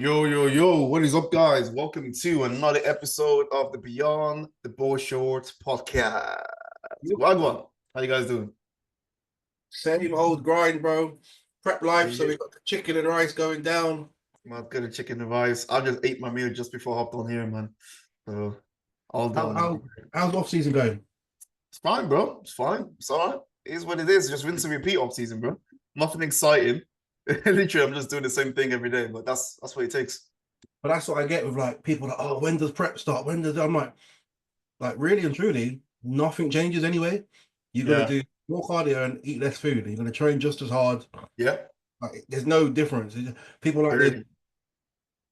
Yo, yo, yo, what is up, guys? Welcome to another episode of the Beyond the Bow Shorts podcast. Wagwan, how you guys doing? Same old grind, bro. Prep life, so Yeah, we got the chicken and rice going down. man, good at chicken and rice. I just ate my meal just before I hopped on here, man. So, all How, done, man. how, how's off season going? It's fine, bro. It's fine. It's all right. It is what it is. Just rinse and repeat off season, bro. Nothing exciting. Literally, I'm just doing the same thing every day, but that's what it takes. But that's what I get with like people like, oh, when does prep start? When does I'm like really and truly, nothing changes anyway. You're gonna Yeah, do more cardio and eat less food. You're gonna train just as hard. yeah, Like there's no difference. People like this really.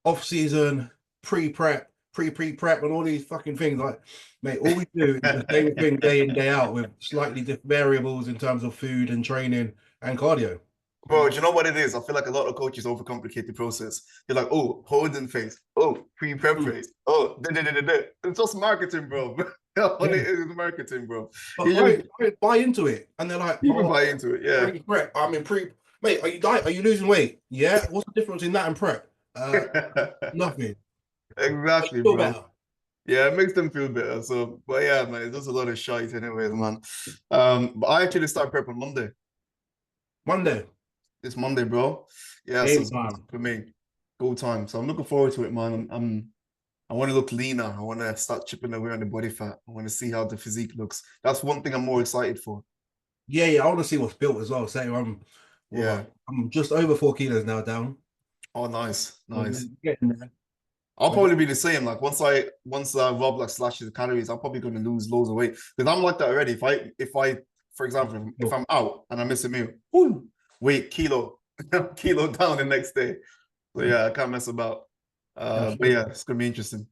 off season, pre-prep, pre-prep, and all these fucking things. Like, mate, all we do is the same thing day in, day out with slightly different variables in terms of food and training and cardio. Bro, do you know what it is? I feel like a lot of coaches overcomplicate the process. They're like, oh, holding phase. Oh, pre-prep Mm. phase. Oh, da. It's just marketing, bro. All it Yeah. is marketing, bro. But You just buy into it, and they're like, people "Oh, buy into it. Yeah. pre-prep. I mean, mate, are you diet? Are you losing weight? Yeah. What's the difference in that and prep? Nothing. They Exactly, feel bro. better. Yeah, it makes them feel better. So, but yeah, man, it's just a lot of shite anyways, man. But I actually start prep on Monday. Monday, It's Monday, bro. Yeah, so game it's time. for me. Go time. So I'm looking forward to it, man. I want to look leaner. I want to start chipping away on the body fat. I want to see how the physique looks. That's one thing I'm more excited for. Yeah. I want to see what's built as well. Say Yeah. I'm just over 4 kilos now down. Oh, nice, So nice. getting there. I'll We're probably be the same. Like once Rob like slashes the calories, I'm probably gonna lose loads of weight because I'm like that already. If I for example, if I'm out and I miss a meal, whoo, weight kilo down the next day. So yeah, I can't mess about. But yeah, it's gonna be interesting.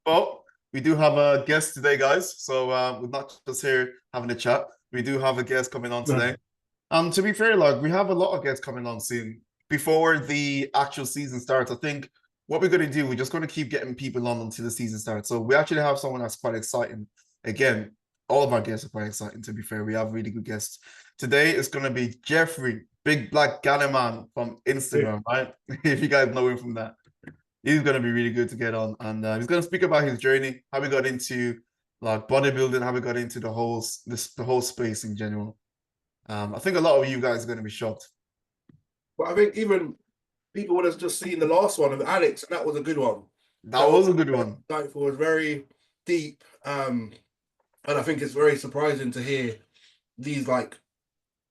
Well, we do have a guest today, guys. So we're not just here having a chat. We do have a guest coming on today. To be fair, like we have a lot of guests coming on soon. Before the actual season starts, I think what we're going to do, we're just going to keep getting people on until the season starts. So we actually have someone that's quite exciting. Again, all of our guests are quite exciting, to be fair. We have really good guests. Today it's going to be Jeffrey, big black Ghana man from Instagram, right? If you guys know him from that. He's going to be really good to get on. And he's going to speak about his journey, how we got into like bodybuilding, how we got into the whole space in general. I think a lot of you guys are going to be shocked. But I think even people would have just seen the last one of Alex, and that was a good one. That was a good one. It was very deep, and I think it's very surprising to hear these like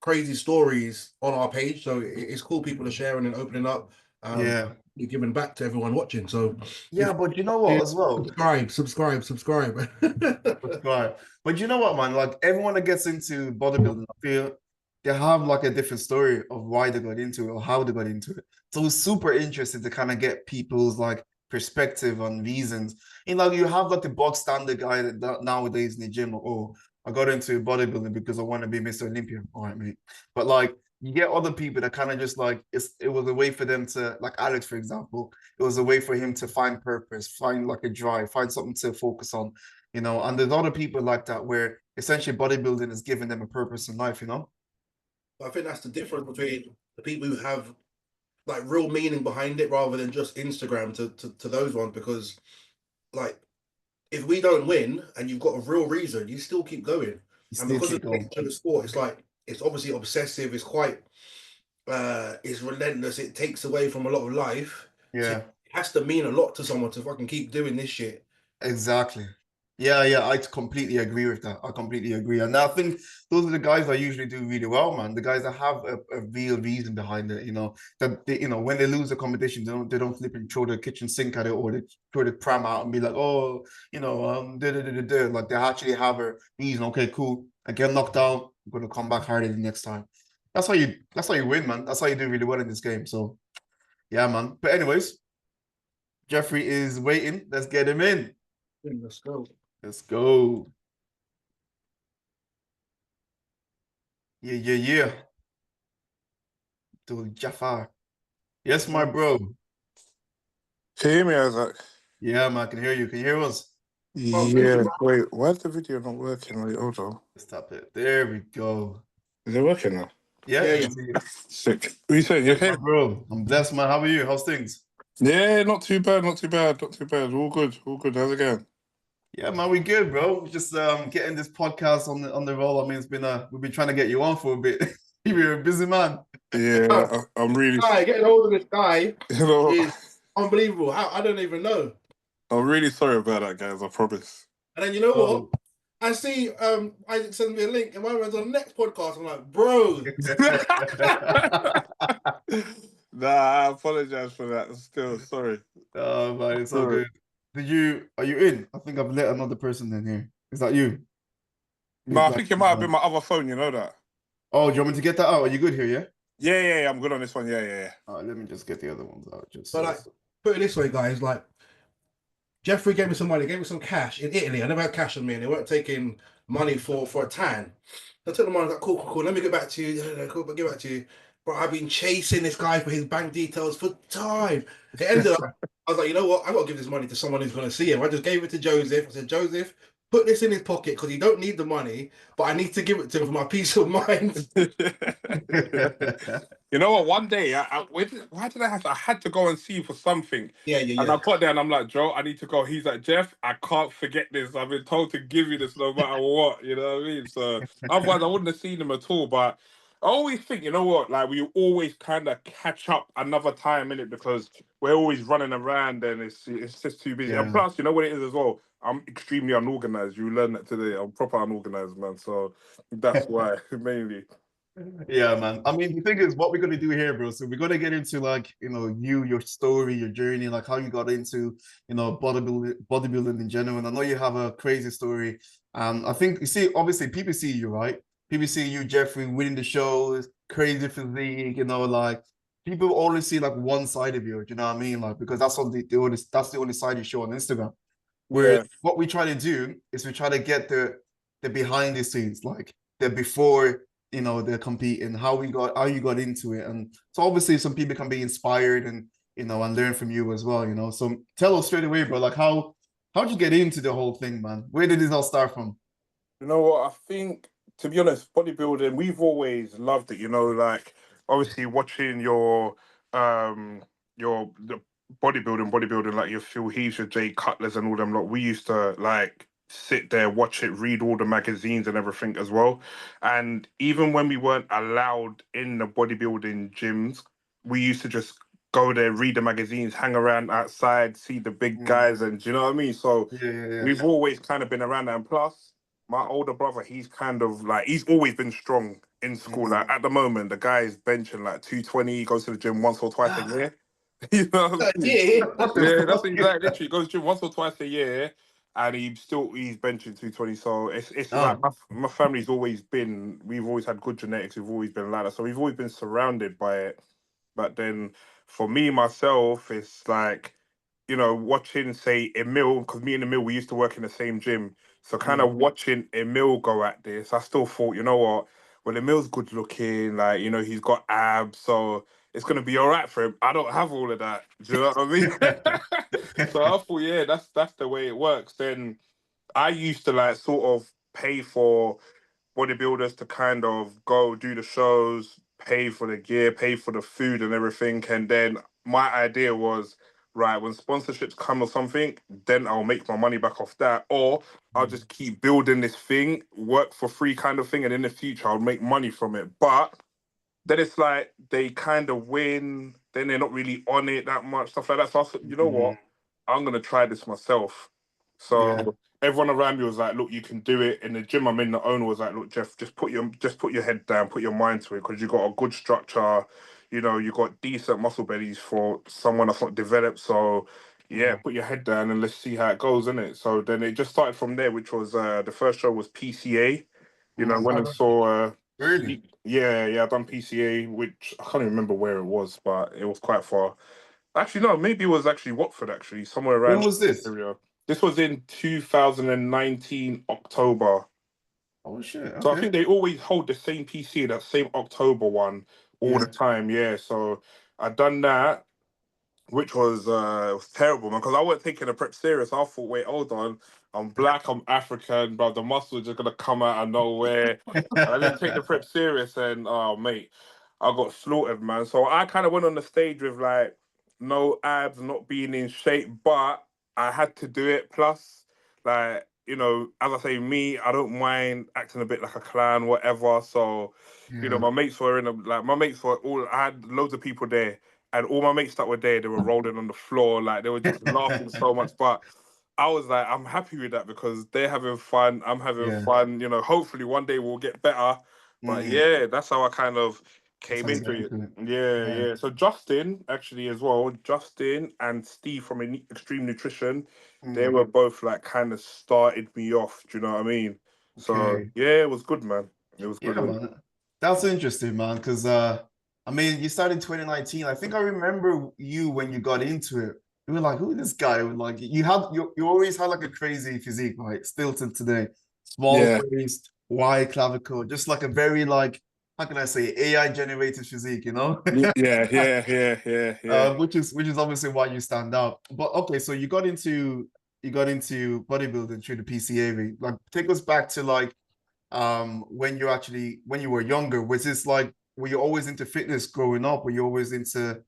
crazy stories on our page. So it's cool people are sharing and opening up. Yeah. You're giving back to everyone watching. So Yeah, but you know what as well? subscribe. Subscribe. But you know what, man? Like everyone that gets into bodybuilding, I feel they have like a different story of why they got into it or how they got into it. So it's super interesting to kind of get people's like perspective on reasons. You know, you have like the box standard guy that nowadays in the gym, oh, I got into bodybuilding because I want to be Mr. Olympia. All right, mate. But like you get other people that kind of just like it was a way for them to, like Alex, for example, it was a way for him to find purpose, find like a drive, find something to focus on, you know. And there's other people like that where essentially bodybuilding is giving them a purpose in life, you know. I think that's the difference between the people who have like real meaning behind it rather than just Instagram to those ones. Because like if we don't win and you've got a real reason, you still keep going. You And still because keep of the going. nature of the sport, it's like it's obviously obsessive, it's quite it's relentless, it takes away from a lot of life. So Yeah, it has to mean a lot to someone to fucking keep doing this shit. exactly. Yeah, I completely agree with that. I completely agree. And I think those are the guys that usually do really well, man. The guys that have a real reason behind it, you know, that they, you know, when they lose a competition, they don't flip and throw the kitchen sink at it or they throw the pram out and be like, oh, you know, like they actually have a reason. Okay, cool. I get knocked down, I'm gonna come back harder the next time. That's how you win, man. That's how you do really well in this game. So yeah, man. But anyways, Jeffrey is waiting. Let's get him in. Let's go. Let's go. Yeah. To Jafar. Yes, my bro. Can you hear me, Isaac? Yeah, man, I can hear you. Can you hear us? Yeah. Wait, why is the video not working? Wait, hold on. Stop it. There we go. Is it working now? Yeah, Yeah, good yeah. to see you. Sick. What you saying? You Yes, okay? my bro. I'm blessed, man. How are you? How's things? Yeah, not too bad, not too bad, not too bad. All good, all good. How's it going? Yeah, man, we good, bro. Just getting this podcast on the roll. I mean, it's been we've been trying to get you on for a bit. You're a busy man. Yeah, I'm really, Guy, getting hold of this guy you know, is unbelievable. How I don't even know. I'm really sorry about that, guys. I promise. And then you know what? Oh. I see Isaac sends me a link, and when I was on the next podcast, I'm like, bro. Nah, I apologize for that. Still, sorry. Oh man, it's all Sorry. good. Are you in? I think I've let another person in here. Is that you? No, Who's I like, think it might have been my other phone. You know that? oh, do you want me to get that out? Are you good here? Yeah. Yeah. I'm good on this one. Yeah. All right, let me just get the other ones out. Just But so. like, put it this way, guys. Like, Jeffrey gave me some money, gave me some cash in Italy. I never had cash on me, and they weren't taking money for a tan. I took the money. I was like, cool. Let me get back to you. Cool, but get back to you. But I've been chasing this guy for his bank details for time. It ended up. I was like, you know what? I got to give this money to someone who's going to see him. I just gave it to Joseph. I said, Joseph, put this in his pocket because he don't need the money, but I need to give it to him for my peace of mind. You know what? One day, why did I have to? I had to go and see for something. Yeah. And I got there and I'm like, Joe, I need to go. He's like, Jeff, I can't forget this. I've been told to give you this no matter what. You know what I mean? So otherwise, I wouldn't have seen him at all. But I always think, you know what? Like, we always kind of catch up another time in it because we're always running around and it's just too busy. And Yeah. plus, you know what it is as well? I'm extremely unorganized. You learned that today. I'm proper unorganized, man. So that's why, mainly. Yeah, man. I mean, the thing is, what we're gonna do here, bro. So we're gonna get into like, your story, your journey, like how you got into, bodybuilding in general. And I know you have a crazy story. I think you see, obviously, people see you, right? People see you, Jeffrey, winning the shows, crazy physique, like people only see like one side of you. Do you know what I mean? Like because that's on that's the only side you show on Instagram. Whereas Yeah. what we try to do is we try to get the behind the scenes, like the before, they're competing, how you got into it. And so obviously some people can be inspired and and learn from you as well. So tell us straight away, bro, like how'd you get into the whole thing, man? Where did this all start from? You know what? I think, to be honest, bodybuilding, we've always loved it. Like obviously watching the bodybuilding, like your Phil Heaths, your Jay Cutlers, and all them lot. We used to like sit there, watch it, read all the magazines and everything as well. And even when we weren't allowed in the bodybuilding gyms, we used to just go there, read the magazines, hang around outside, see the big Mm. guys, and do you know what I mean? So Yeah. we've always kind of been around that. And plus, my older brother, he's kind of like, he's always been strong in school. Mm. Like at the moment, the guy is benching like 220, he goes to the gym once or twice a year. You know what I mean? Yeah. What the Yeah, that's fuck? exactly literally goes to the gym once or twice a year and he's benching 220. So it's like Oh. my family's always been, we've always had good genetics, we've always been like that. So we've always been surrounded by it. But then for me myself, it's like, watching, say, Emil, because me and Emil, we used to work in the same gym. So kind of Mm. watching Emil go at this, I still thought, you know what? Well, Emil's good looking, like, he's got abs, so it's gonna be all right for him. I don't have all of that. Do you know what I mean? So I thought, yeah, that's the way it works. Then I used to like sort of pay for bodybuilders to kind of go do the shows, pay for the gear, pay for the food and everything. And then my idea was, right, when sponsorships come or something, then I'll make my money back off that. Or I'll just keep building this thing, work for free kind of thing. And in the future, I'll make money from it. But then it's like they kind of win, then they're not really on it that much, stuff like that. So I said, you know Mm. what? I'm gonna try this myself. Yeah. So everyone around me was like, look, you can do it. In the gym I'm in, the owner was like, look, Jeff, just put your head down, put your mind to it, because you got a good structure, you got decent muscle bellies for someone that's not developed. So yeah, put your head down and let's see how it goes, innit? So then it just started from there, which was the first show was PCA. Went and saw Really? yeah, I done PCA, which I can't even remember where it was, but it was quite far. Actually, no, maybe it was actually Watford, actually, somewhere When around was the this? area. This was in 2019 October. Oh shit. So I Okay. think they always hold the same PC, that same October one, all the Yeah. time. Yeah. So I done that. which was it was terrible, man. Because I wasn't taking the prep serious. I thought, wait, hold on, I'm black, I'm African, bro. The muscle is just gonna come out of nowhere. And I didn't take the prep serious, and oh, mate, I got slaughtered, man. So I kind of went on the stage with like no abs, not being in shape, but I had to do it. Plus, like you know, as I say, me, I don't mind acting a bit like a clown, whatever. So. You know, Yeah. my mates were in a like my mates were all. I had loads of people there, and all my mates that were there, they were rolling on the floor, like they were just laughing so much. But I was like, I'm happy with that because they're having fun. I'm having Yeah. fun. You know, hopefully one day we'll get better. But Mm. yeah, that's how I kind of That's came how you got into it. into it. Yeah, Yeah. yeah. So Justin actually as well, Justin and Steve from Extreme Nutrition, they Mm. were both like kind of started me off. Do you know what I mean? So Okay. yeah, it was good, man. It was Yeah, good. man. That's interesting, man. Because I mean, you started in 2019. I think I remember you when you got into it. You were like, "Who is this guy?" Like, you always had like a crazy physique, right? Still to today, small Yeah. waist, wide clavicle, just like a very like how can I say AI generated physique, you know? Yeah. Which is obviously why you stand out. But okay, so you got into bodybuilding through the PCA. Like, take us back to like when you were younger. Was this like were you always into fitness growing up? Were you always into,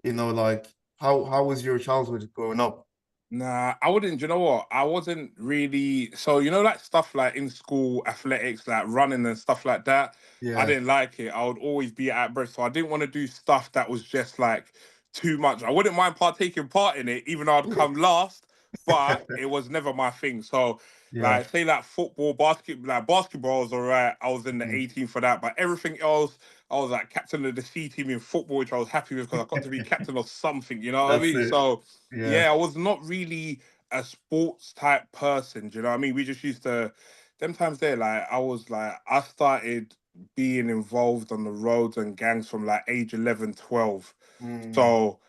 like how was your childhood growing up? Nah, I wouldn't. You know what? I wasn't really. So you know, like stuff like in school athletics, like running and stuff like that. I Yeah. didn't like it. I would always be at breath, so I didn't want to do stuff that was just like too much. I wouldn't mind partaking part in it, even though I'd come last. But it was never my thing. So, Yeah. like, say like football, basketball was alright. I was in the Mhm. 18 for that, but everything else, I was like captain of the C team in football, which I was happy with because I got to be captain of something. You know what I That's mean? it. So. Yeah. Yeah, I was not really a sports type person. Do you know what I mean? We just used to, them times there, like, I started being involved on the roads and gangs from like age 11, 12. Mm. So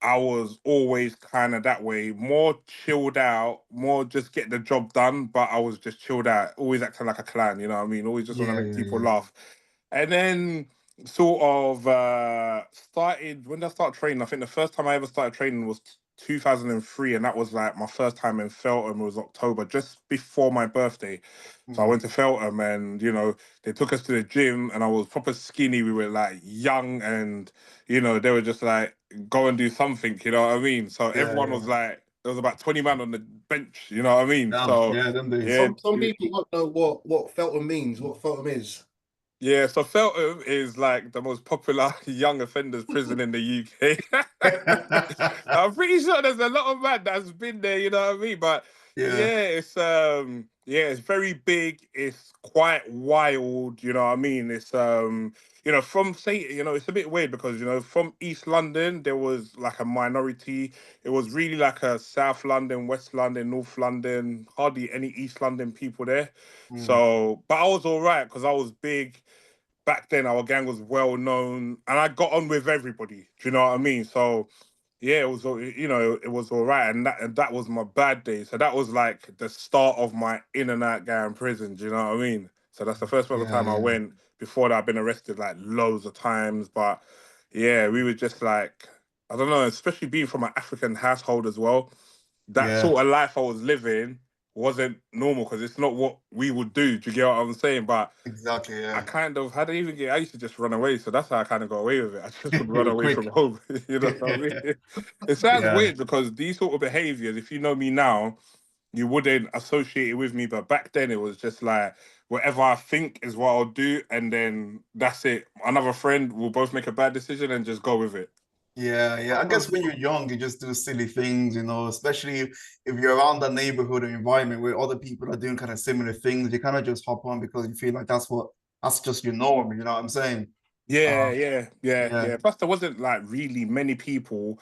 I was always kind of that way, more chilled out, more just get the job done, but I was just chilled out, always acting like a clown, you know what I mean? Always just want to Yeah, make yeah, people yeah. laugh. And then sort of started when did I start training? I think the first time I ever started training was 2003, and that was like my first time in Feltham. It was October, just before my birthday. So I Mm. went to Feltham, and they took us to the gym, and I was proper skinny. We were like young, and they were just like, go and do something. You know what I mean? So Yeah, everyone was yeah. like, there was about 20 man on the bench. You know what I mean? Damn. So Yeah, them days. yeah, Some people won't know what Feltham means, what Feltham is. yeah, so Feltham is like the most popular young offenders prison in the UK. I'm pretty sure there's a lot of man that's been there, you know what I mean? But Yeah. it's very big, it's quite wild, you know what I mean? It's from say, it's a bit weird because from East London there was like a minority. It was really like a South London, West London, North London, hardly any East London people there. Mm. So, but I was all right because I was big back then. Our gang was well known, and I got on with everybody. Do you know what I mean? So yeah, it was all right, and that was my bad day. So that was like the start of my in and out gang prison. Do you know what I mean? So that's the first ever Yeah, time I yeah. went. Before that, I've been arrested like loads of times, but yeah, we were just like, I don't know, especially being from an African household as well. That Yeah. sort of life I was living wasn't normal because it's not what we would do. Do you get what I'm saying? But Exactly, I yeah. kind of had to even get. I used to just run away, so that's how I kind of got away with it. I just would You run were away from quick. home. You know what I mean? It sounds Yeah. weird because these sort of behaviors, if you know me now, you wouldn't associate it with me. But back then, it was just like whatever I think is what I'll do, and then that's it. Another friend will both make a bad decision and just go with it. Yeah, yeah. I guess when you're young, you just do silly things, especially if you're around that neighborhood or environment where other people are doing kind of similar things, you kind of just hop on because you feel like that's just your norm, you know what I'm saying? Yeah, Uh, yeah, yeah, yeah, yeah. Plus, there wasn't like really many people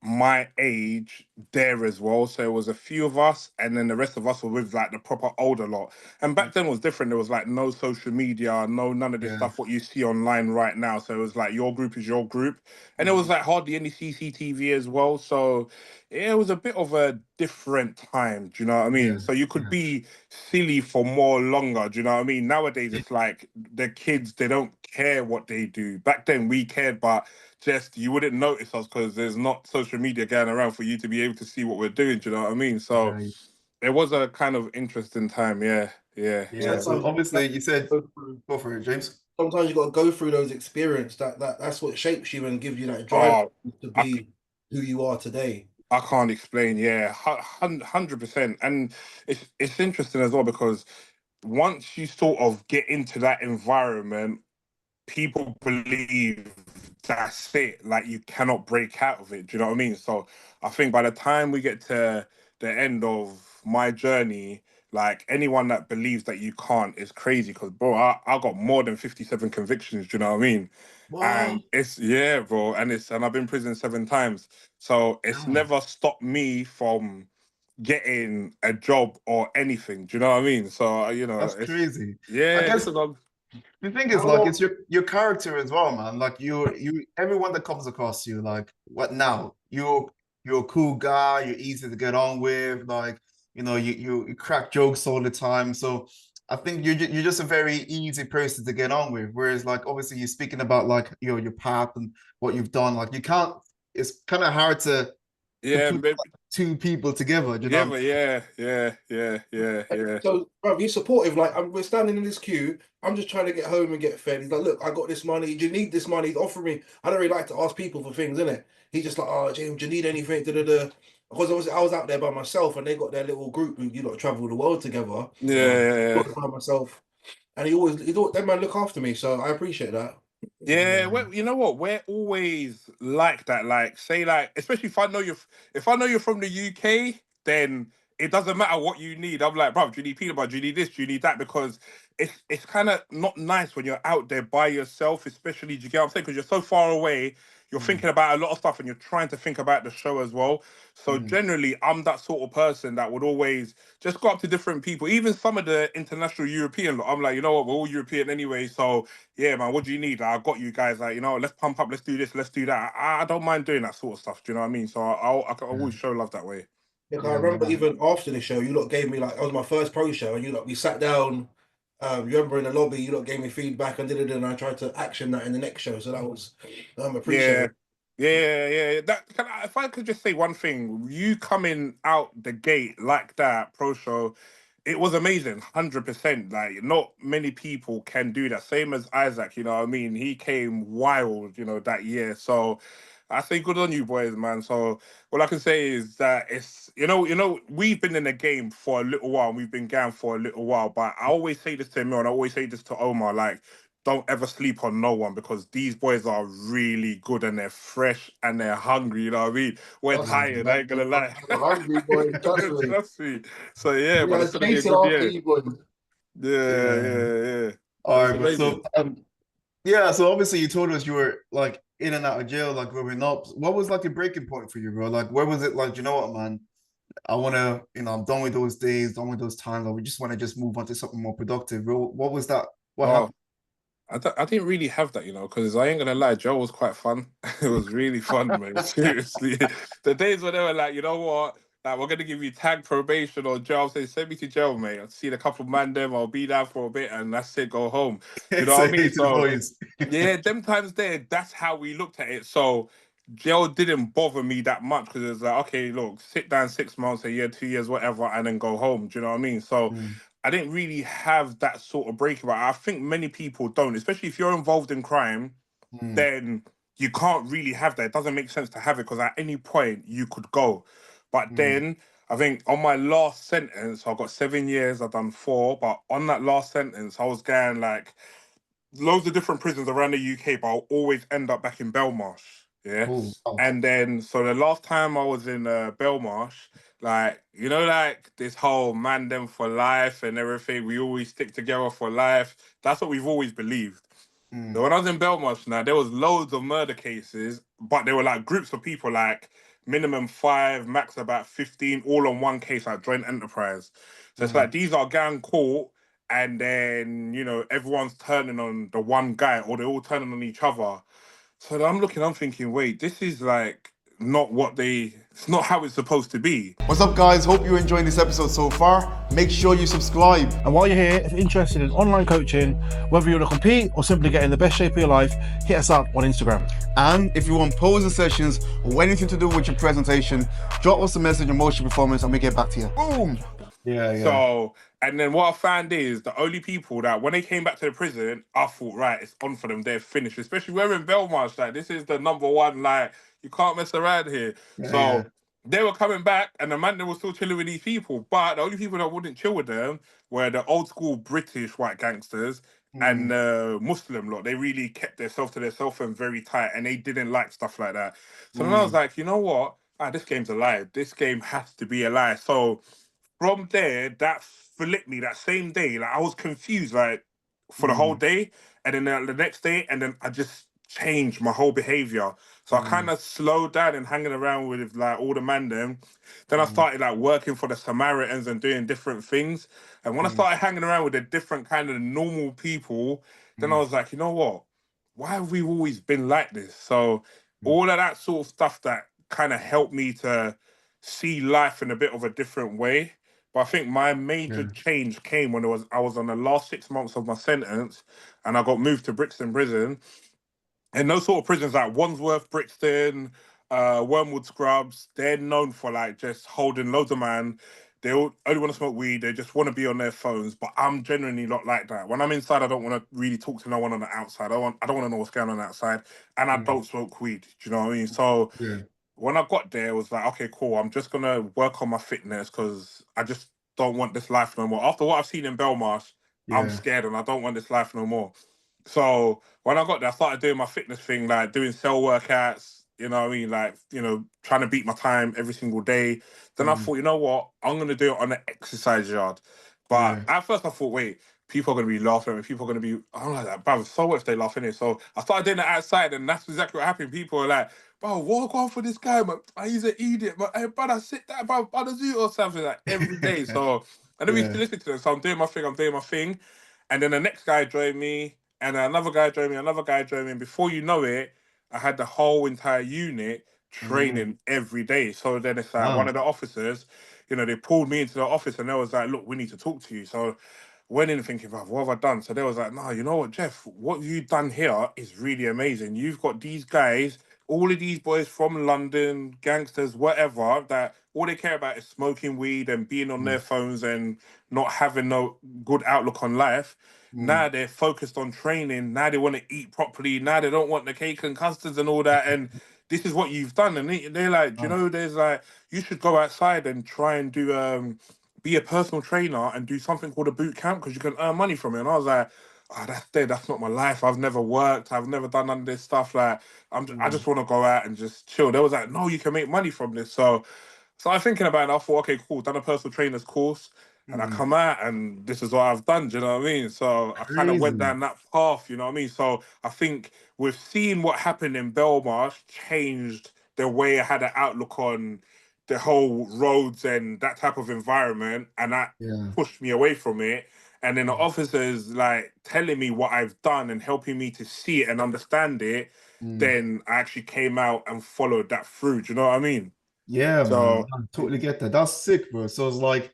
my age there as well. So it was a few of us, and then the rest of us were with like the proper older lot. And back then was different. There was like no social media, none of this yeah. stuff what you see online right now. So it was like your group is your group, and there was Mhm. like hardly any CCTV as well. So it was a bit of a different time. Do you know what I mean? Yeah, So you could yeah. be silly for more longer. Do you know what I mean? Nowadays it's like the kids they don't care what they do. Back then we cared, but just you wouldn't notice us because there's not social media going around for you to be able to see what we're doing. Do you know what I mean? So Right. it was a kind of interesting time. Yeah, yeah, Yeah. yeah. So Sometimes obviously you said go through, go for it, James. sometimes you got to go through those experiences. That's what shapes you and gives you that drive Oh, to I, be who you are today. I can't explain. Yeah, 100%. And it's interesting as well because once you sort of get into that environment, people believe that's it. Like you cannot break out of it. Do you know what I mean? So I think by the time we get to the end of my journey, like anyone that believes that you can't is crazy. Because bro, I got more than 57 convictions. Do you know what I mean? What? And it's yeah, bro. And I've been in prison 7 times. So it's Damn. never stopped me from getting a job or anything. Do you know what I mean? So That's it's crazy. I yeah. guess Listen, the thing is, How like, it's long? your character as well, man. Like you everyone that comes across you, like, what now? You're a cool guy, you're easy to get on with, like, you crack jokes all the time. So I think you're just a very easy person to get on with. Whereas, like, obviously you're speaking about like your path and what you've done. Like you can't, it's kind of hard to yeah, put two people together, you yeah, know? but yeah. So, bro, he's supportive. Like, we're standing in this queue. I'm just trying to get home and get fed. He's like, look, I got this money. Do you need this money? He's offering me. I don't really like to ask people for things, innit? He's just like, oh, James, do you need anything? Da, da, da. Because I was out there by myself and they got their little group who, travel the world together. Yeah, Wow. yeah, I was by myself. And that man look after me. So I appreciate that. yeah. Yeah. Well, you know what? We're always like that. Like, say, like, especially if I know you're from the UK, then it doesn't matter what you need. I'm like, bro, do you need peanut butter? Do you need this? Do you need that? Because it's kind of not nice when you're out there by yourself, especially. Do you get what I'm saying? Because you're so far away. You're Mm, thinking about a lot of stuff and you're trying to think about the show as well. So mm. generally, I'm that sort of person that would always just go up to different people, even some of the international European lot. I'm like, you know what, we're all European anyway. So yeah, man, what do you need? I got you guys. Like, let's pump up, let's do this, let's do that. I don't mind doing that sort of stuff. Do you know what I mean? So I can Yeah. always show love that way. Yeah, 'cause I Yeah, remember man. even after the show, you lot gave me like, that was my first pro show, and we sat down. You remember in the lobby, you lot gave me feedback and did it, and I tried to action that in the next show. So that was Yeah. appreciated. Yeah. If I could just say one thing, you coming out the gate like that, pro show, it was amazing, 100%. Like, not many people can do that. Same as Isaac, you know what I mean? He came wild, that year. So I say good on you boys, man. So all I can say is that it's we've been in the game for a little while, and we've been going for a little while. But I always say this to Emil, and I always say this to Omar, like, don't ever sleep on no one because these boys are really good and they're fresh and they're hungry. You know what I mean? We're Trust me, tired. I man. ain't gonna lie. I'm hungry, boy. Trust me. Trust me. So yeah, We but are it's gonna be a chasing good after year. you, boys. Yeah. Yeah. Yeah. All It's right, but so amazing. yeah, so obviously you told us you were like in and out of jail, like growing up. What was like the breaking point for you, bro? Like, where was it like, you know what, man? I wanna, I'm done with those days, done with those times. Like, we just want to just move on to something more productive, bro. What was that? What Oh, happened? I didn't really have that, because I ain't gonna lie, Joe was quite fun. It was really fun, man. Seriously. The days when they were like, you know what? Like, we're gonna give you tag probation or jail. I'll say, send me to jail, mate. I'll see a couple of man them, I'll be there for a bit and that's it, go home. Do you know what I Say mean? to the So boys. yeah, them times there, that's how we looked at it. So jail didn't bother me that much because it was like, okay, look, sit down 6 months, a year, 2 years, whatever, and then go home. Do you know what I mean? So Mm, I didn't really have that sort of break about it. I think many people don't, especially if you're involved in crime, mm, then you can't really have that. It doesn't make sense to have it because at any point you could go. But mm, then I think on my last sentence, I got 7 years, I've done 4, but on that last sentence, I was going like loads of different prisons around the UK, but I'll always end up back in Belmarsh. Yeah. oh, wow. And then, so the last time I was in Belmarsh, like, like this whole man them for life and everything, we always stick together for life. That's what we've always believed. So Mm, when I was in Belmarsh now, there was loads of murder cases, but there were like groups of people, like minimum 5, max about 15, all on one case, like joint enterprise. So it's mm, like these are gang caught, and then everyone's turning on the one guy, or they're all turning on each other. So I'm looking, I'm thinking, wait, this is like not what they it's not how it's supposed to be. What's up, guys? Hope you're enjoying this episode so far. Make sure you subscribe. And while you're here, if you're interested in online coaching, whether you want to compete or simply get in the best shape of your life, hit us up on Instagram. And if you want posing sessions or anything to do with your presentation, drop us a message on Motion Performance and we get back to you. Boom! Yeah. So, and then what I found is the only people that when they came back to the prison, I thought, right, it's on for them. They're finished. Especially we're in Belmarsh. Like, this is the number one. Like, you can't mess around here. They were coming back, and the man they were still chilling with these people. But the only people that wouldn't chill with them were the old school British white gangsters and Muslim lot. They really kept themselves to themselves and very tight, and they didn't like stuff like that. So then I was like, you know what? This game's alive. This game has to be alive. So from there, that flipped me that same day. Like, I was confused, like, for the whole day, and then the next day, and then I just changed my whole behavior. So I kind of slowed down and hanging around with like all the man them. Then I started like working for the Samaritans and doing different things. And when I started hanging around with the different kind of normal people, then I was like, you know what? Why have we always been like this? So all of that sort of stuff that kind of helped me to see life in a bit of a different way. But I think my major change came when I was on the last 6 months of my sentence, and I got moved to Brixton Prison. And those sort of prisons like Wandsworth, Brixton, Wormwood Scrubs, they're known for like just holding loads of man. They all only want to smoke weed. They just want to be on their phones. But I'm genuinely not like that. When I'm inside, I don't want to really talk to no one on the outside. I don't want to know what's going on outside. And I don't smoke weed. Do you know what I mean? So when I got there, it was like, okay, cool. I'm just going to work on my fitness because I just don't want this life no more. After what I've seen in Belmarsh, I'm scared and I don't want this life no more. So when I got there, I started doing my fitness thing, like doing cell workouts, you know what I mean? Like, you know, trying to beat my time every single day. Then I thought, you know what? I'm going to do it on the exercise yard. But at first I thought, wait, people are going to be laughing at me. People are going to be, I'm like that, bruv, so what if they laugh in it? So I started doing it outside, and that's exactly what happened. People are like, bro, walk on for this guy, man. He's an idiot. But hey, brother, sit down, bro, brother, do or something like every day. So, and then we used to listen to them. So I'm doing my thing. And then the next guy joined me, and another guy joined me, And before you know it, I had the whole entire unit training every day. So then it's like one of the officers, you know, they pulled me into the office and they was like, look, we need to talk to you. So went in thinking, what have I done? So they was like, no, you know what, Jeff, what you've done here is really amazing. You've got these guys, all of these boys from London, gangsters, whatever, that all they care about is smoking weed and being on their phones and not having no good outlook on life. Now they're focused on training. Now they want to eat properly. Now they don't want the cake and custards and all that. And this is what you've done. And they're like, you know, there's like, you should go outside and try and do be a personal trainer and do something called a boot camp because you can earn money from it. And I was like, that's dead. That's not my life. I've never worked. I've never done none of this stuff. Like, I just want to go out and just chill. They was like, no, you can make money from this. So I was thinking about it, and I thought, okay, cool, done a personal trainer's course, and I come out, and this is what I've done, do you know what I mean? So I kind of went down that path, you know what I mean? So I think with seeing what happened in Belmarsh changed the way I had an outlook on the whole roads and that type of environment, and that pushed me away from it. And then the officers like telling me what I've done and helping me to see it and understand it, then I actually came out and followed that through, do you know what I mean? Yeah, So, man, I totally get that. That's sick, bro. So it's like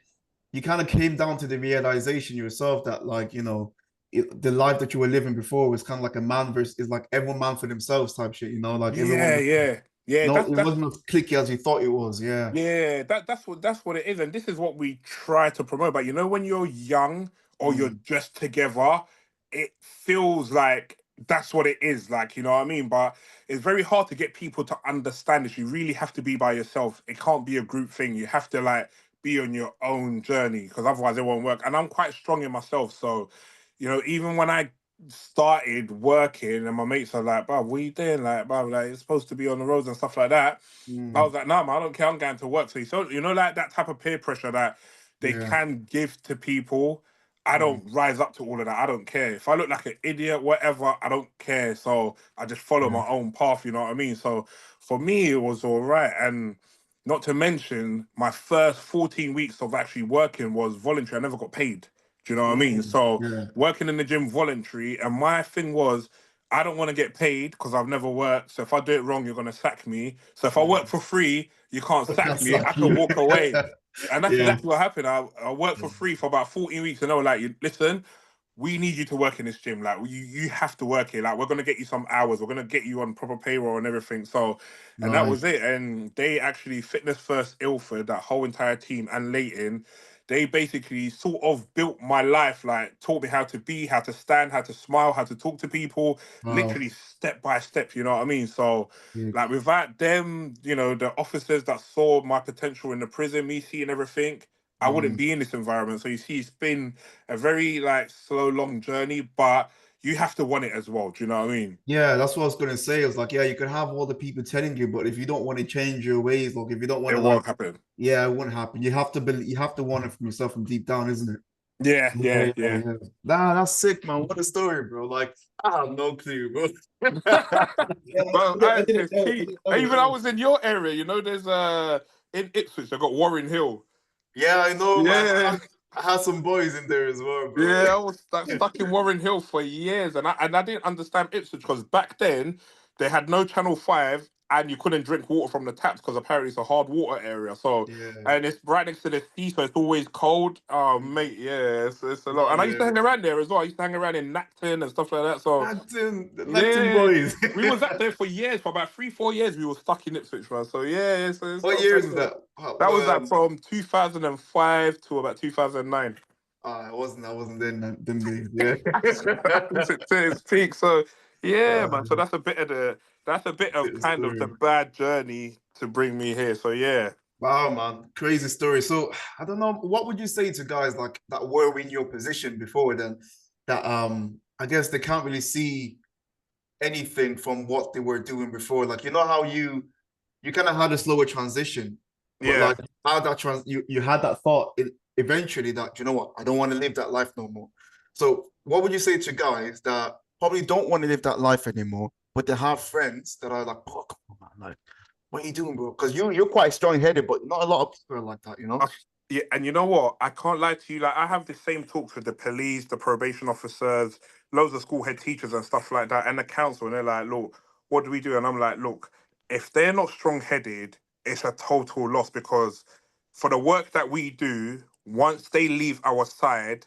you kind of came down to the realization yourself that, like, you know, the life that you were living before was kind of like a man versus, is like everyone man for themselves type shit, you know, like everyone. Yeah. No, it That's wasn't as clicky as you thought it was. Yeah. Yeah, that's what it is, and this is what we try to promote. But you know, when you're young or you're just together, it feels like that's what it is. Like, you know what I mean? But it's very hard to get people to understand this. You really have to be by yourself. It can't be a group thing. You have to like be on your own journey because otherwise it won't work. And I'm quite strong in myself, so you know, even when I started working and my mates are like, "Bro, what are you doing? Like, bro, like it's supposed to be on the roads and stuff like that." I was like, nah, man, I don't care. I'm going to work. So you know, like that type of peer pressure that they can give to people. I don't rise up to all of that. I don't care. If I look like an idiot, whatever, I don't care. So I just follow my own path, you know what I mean? So for me, it was all right. And not to mention, my first 14 weeks of actually working was voluntary. I never got paid. Do you know what I mean? So Yeah. working in the gym voluntary. And my thing was, I don't want to get paid because I've never worked. So if I do it wrong, you're going to sack me. So if I work for free, you can't sack me. I can walk away. And that's Yeah. exactly what happened. I worked for free for about 14 weeks, and they were like, listen, we need you to work in this gym. Like, you have to work here. Like, we're going to get you some hours. We're going to get you on proper payroll and everything. So, and that was Nice. it. And they actually, Fitness First Ilford, that whole entire team, and Leighton, they basically sort of built my life, like taught me how to be, how to stand, how to smile, how to talk to people, Wow. literally step by step, you know what I mean? So, Yeah. like, without them, you know, the officers that saw my potential in the prison, me seeing everything, I wouldn't be in this environment. So you see, it's been a very like slow, long journey, but you have to want it as well. Do you know what I mean? Yeah, that's what I was gonna say. It's like, yeah, you can have all the people telling you, but if you don't want to change your ways, like if you don't want It to, like, won't happen. yeah, it wouldn't happen. You have to believe, you have to want it from yourself from deep down, isn't it? Yeah, Yeah, yeah, yeah, yeah. yeah. Nah, that's sick, man. What a story, bro. Like, I have no clue, bro. Yeah, Well, I didn't know. I see, didn't know, even I yeah. was in your area. You know, there's in Ipswich, I got Warren Hill. Yeah, I know, man. Yeah, I had some boys in there as well, bro. yeah, I was stuck in Warren Hill for years, and I didn't understand Ipswich because back then they had no Channel 5 and you couldn't drink water from the taps because apparently it's a hard water area. So, Yeah. and it's right next to the sea, so it's always cold. Oh, mate, yeah, it's a lot. No, And I used to yeah. hang around there as well. I used to hang around in Nacton and stuff like that. So, The Necton yeah, boys. we was up there for years, for about 3-4 years. We were stuck in Ipswich, man. So yeah, it's What not years bad. was that? That was like from 2005 to about 2009. I wasn't there then days. Yeah. To its peak. So yeah, man. So Um, that's a bit of bit of kind of the story. bad journey to bring me here. So yeah. Wow, man, crazy story. So I don't know, what would you say to guys like that were in your position before then, that I guess they can't really see anything from what they were doing before. Like, you know how you kind of had a slower transition, but Yeah. like how that you had that thought eventually that, you know what, I don't want to live that life no more. So what would you say to guys that probably don't want to live that life anymore, but they have friends that are like, oh, come on, man, like, what are you doing, bro? Because you're quite strong-headed, but not a lot of people are like that, you know? Yeah, and you know what? I can't lie to you. Like, I have the same talks with the police, the probation officers, loads of school head teachers and stuff like that, and the council. And they're like, "Look, what do we do?" And I'm like, "Look, if they're not strong-headed, it's a total loss because for the work that we do, once they leave our side,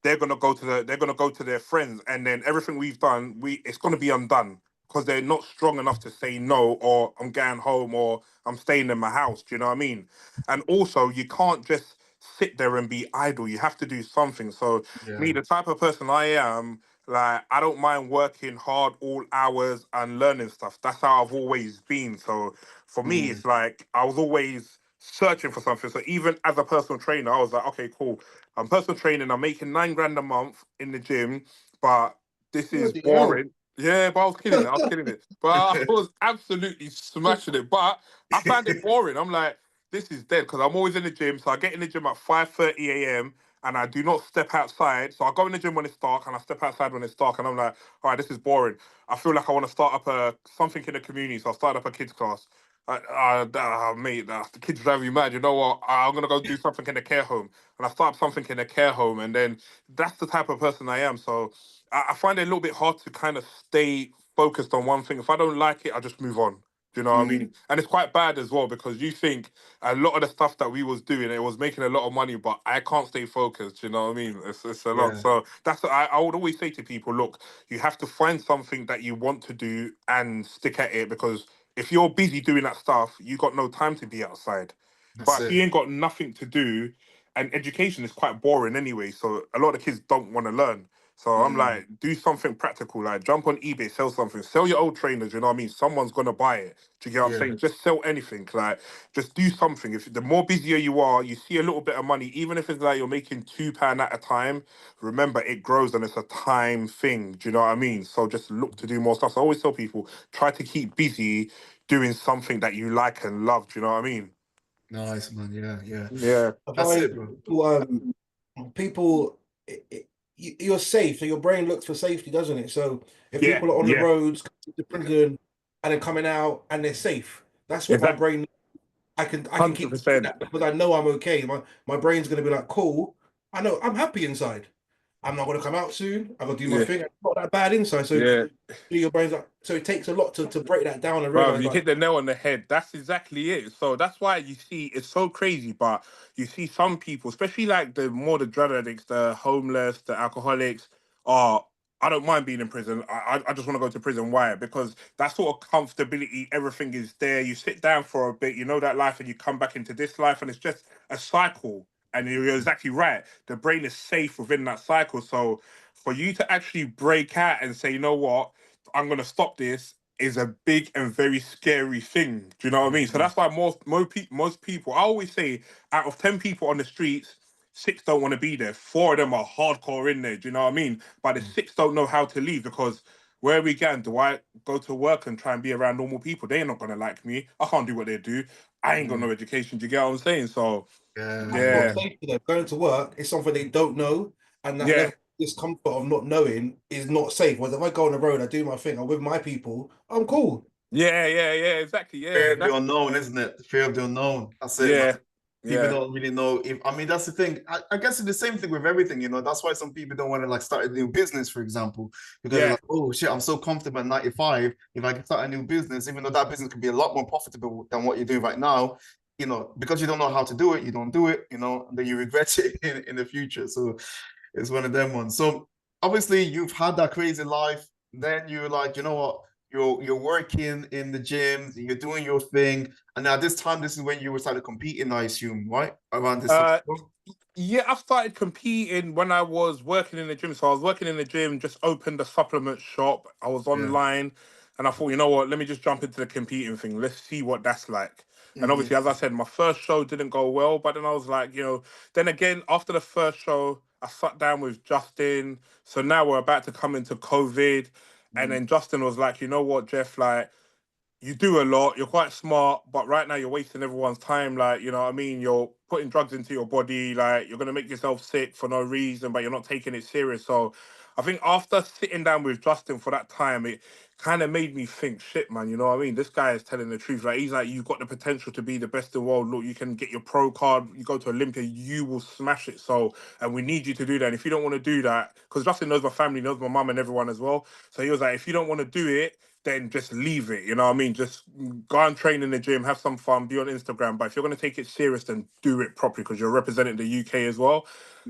they're gonna go to their friends, and then everything we've done, it's gonna be undone because they're not strong enough to say no, or I'm going home, or I'm staying in my house. Do you know what I mean? And also, you can't just sit there and be idle. You have to do something. So me, Yeah. the type of person I am, like I don't mind working hard all hours and learning stuff. That's how I've always been. So for me, Mm. it's like I was always searching for something. So even as a personal trainer, I was like, okay, cool. I'm personal training. I'm making 9 grand a month in the gym, but this is Bloody hell. boring. Yeah, but I was killing it. I was killing it. But I was absolutely smashing it. But I found it boring. I'm like, this is dead because I'm always in the gym. So I get in the gym at 5:30 a.m. and I do not step outside. So I go in the gym when it's dark and I step outside when it's dark. And I'm like, all right, this is boring. I feel like I want to start up something in the community. So I started up a kids class. Mate, the kids drive you mad. You know what? I'm gonna go do something in the care home, and I start something in a care home, and then that's the type of person I am. So I find it a little bit hard to kind of stay focused on one thing. If I don't like it, I just move on. Do you know what I mean? And it's quite bad as well because you think a lot of the stuff that we was doing, it was making a lot of money, but I can't stay focused. Do you know what I mean? It's a lot. Yeah. So I would always say to people, look, you have to find something that you want to do and stick at it because if you're busy doing that stuff, you got no time to be outside. That's But if it. you ain't got nothing to do, and education is quite boring anyway, so a lot of the kids don't want to learn. So I'm Mm. like, do something practical, like jump on eBay, sell something, sell your old trainers. You know what I mean? Someone's gonna buy it. Do you get what I'm Yeah. saying? Just sell anything, like just do something. If the more busier you are, you see a little bit of money, even if it's like you're making £2 at a time. Remember, it grows and it's a time thing. Do you know what I mean? So just look to do more stuff. So I always tell people, try to keep busy doing something that you like and love. Do you know what I mean? Nice, man. Yeah, yeah. Yeah. I That's find it, bro. people, you're safe, so your brain looks for safety, doesn't it? So if Yeah. people are on the Yeah. roads, to prison, and then coming out and they're safe, that's what my Exactly. brain. I can keep doing 100%. that because I know I'm okay. My brain's gonna be like, cool. I know I'm happy inside. I'm not going to come out soon. I'm going to do my Yeah, thing. It's not that bad inside. So yeah. your brain's like, so it takes a lot to break that down and Bro, realize you like, hit the nail on the head. That's exactly it. So that's why you see it's so crazy. But you see some people, especially like the drug addicts, the homeless, the alcoholics, are I don't mind being in prison. I just want to go to prison. Why? Because that sort of comfortability, everything is there. You sit down for a bit, you know that life, and you come back into this life, and it's just a cycle. And you're exactly right. The brain is safe within that cycle. So for you to actually break out and say, you know what, I'm gonna stop this is a big and very scary thing. Do you know what I mean? So that's why most people, I always say, out of 10 people on the streets, 6 don't want to be there. 4 of them are hardcore in there. Do you know what I mean? But the 6 don't know how to leave because where we can, do I go to work and try and be around normal people? They're not gonna like me. I can't do what they do. I ain't got no education. Do you get what I'm saying? So that's not yeah, safe for them. Going to work is something they don't know, and that yeah, level of discomfort of not knowing is not safe. Whereas if I go on the road, I do my thing, I'm with my people, I'm cool. yeah, exactly. Yeah, Fear and of the that's unknown, isn't it? The fear of the unknown. That's it. yeah, Like, people yeah, don't really know if I mean that's the thing. I guess it's the same thing with everything, you know. That's why some people don't want to like start a new business, for example, because they're yeah. like, oh shit, I'm so comfortable at 95. If I can start a new business, even though that business could be a lot more profitable than what you're doing right now, you know, because you don't know how to do it, you don't do it, you know, and then you regret it in the future. So it's one of them ones. So obviously you've had that crazy life. Then you're like, you know what? You're working in the gym, you're doing your thing, and now this time, this is when you were started competing, I assume, right? Around this time. Uh, yeah, I started competing when I was working in the gym. So I was working in the gym, just opened a supplement shop. I was Yeah. online, and I thought, you know what? Let me just jump into the competing thing. Let's see what that's like. And Mm-hmm. obviously, as I said, my first show didn't go well, but then I was like, then again, after the first show, I sat down with Justin. So now we're about to come into COVID, and then Justin was like, you know what, Jeff, like you do a lot, you're quite smart, but right now you're wasting everyone's time. Like, you know what I mean? You're putting drugs into your body, like you're gonna make yourself sick for no reason, but you're not taking it serious. So I think after sitting down with Justin for that time, it kind of made me think, shit, man, you know what I mean? This guy is telling the truth. Like he's like, you've got the potential to be the best in the world. Look, you can get your pro card, you go to Olympia, you will smash it. So, and we need you to do that. And if you don't want to do that, because Justin knows my family, knows my mum and everyone as well. So he was like, if you don't want to do it, then just leave it. You know what I mean? Just go and train in the gym, have some fun, be on Instagram. But if you're going to take it serious, then do it properly because you're representing the UK as well.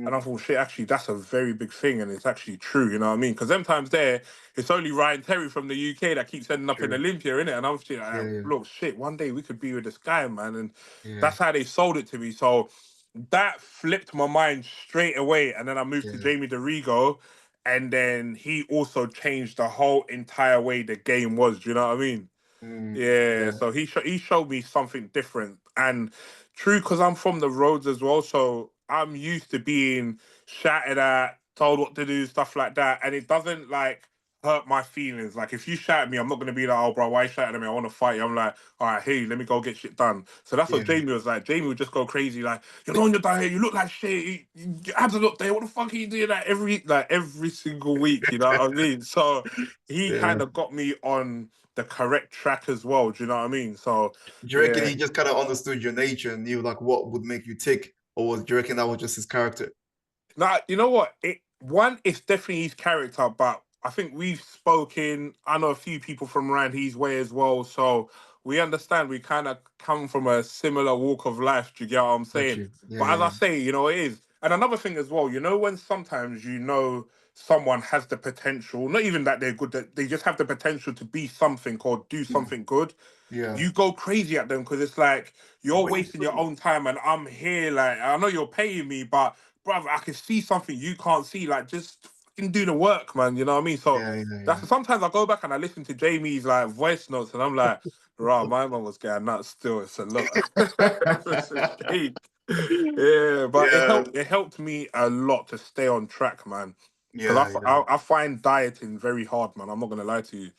And I thought, shit, actually, that's a very big thing. And it's actually true. You know what I mean? Because them times there, it's only Ryan Terry from the UK that keeps ending up in True. Olympia, innit? And I'm just like, Yeah, look, shit, one day we could be with this guy, man. And yeah, that's how they sold it to me. So that flipped my mind straight away. And then I moved to yeah, Jamie DeRigo, and then he also changed the whole entire way the game was. Do you know what I mean? Yeah. yeah, So he showed me something different, and true because I'm from the roads as well. So I'm used to being shouted at, told what to do, stuff like that, and it doesn't like hurt my feelings. Like if you shout at me, I'm not gonna be like, oh bro, why you shouting at me? I want to fight you. I'm like, all right, hey, let me go get shit done. So that's what yeah. Jamie was like. Jamie would just go crazy, like, you're not on your diet, you look like shit, your abs are not there. What the fuck are you doing that every single week? You know what I mean? So he Yeah. kind of got me on the correct track as well. Do you know what I mean? So Do you reckon yeah. he just kind of understood your nature and knew like what would make you tick, or do you reckon that was just his character? Now, you know what? It's definitely his character, but I think we've spoken. I know a few people from around his way as well, so we understand. We kind of come from a similar walk of life. Do you get what I'm Got saying? you. Yeah, But as yeah, I say, it is. And another thing as well, when sometimes someone has the potential, not even that they're good, that they just have the potential to be something or do something good. yeah. You go crazy at them because it's like you're When you wasting your own time and I'm here. Like, I know you're paying me, but brother, I can see something you can't see. Like, just fucking do the work, man. You know what I mean? So yeah, yeah, yeah. that's sometimes I go back and I listen to Jamie's like voice notes and I'm like, right, my mum was getting nuts still. It's a lot. It's a shame. Yeah, but it Yeah, helped. It helped me a lot to stay on track, man. Because yeah, yeah. I find dieting very hard, man. I'm not gonna lie to you,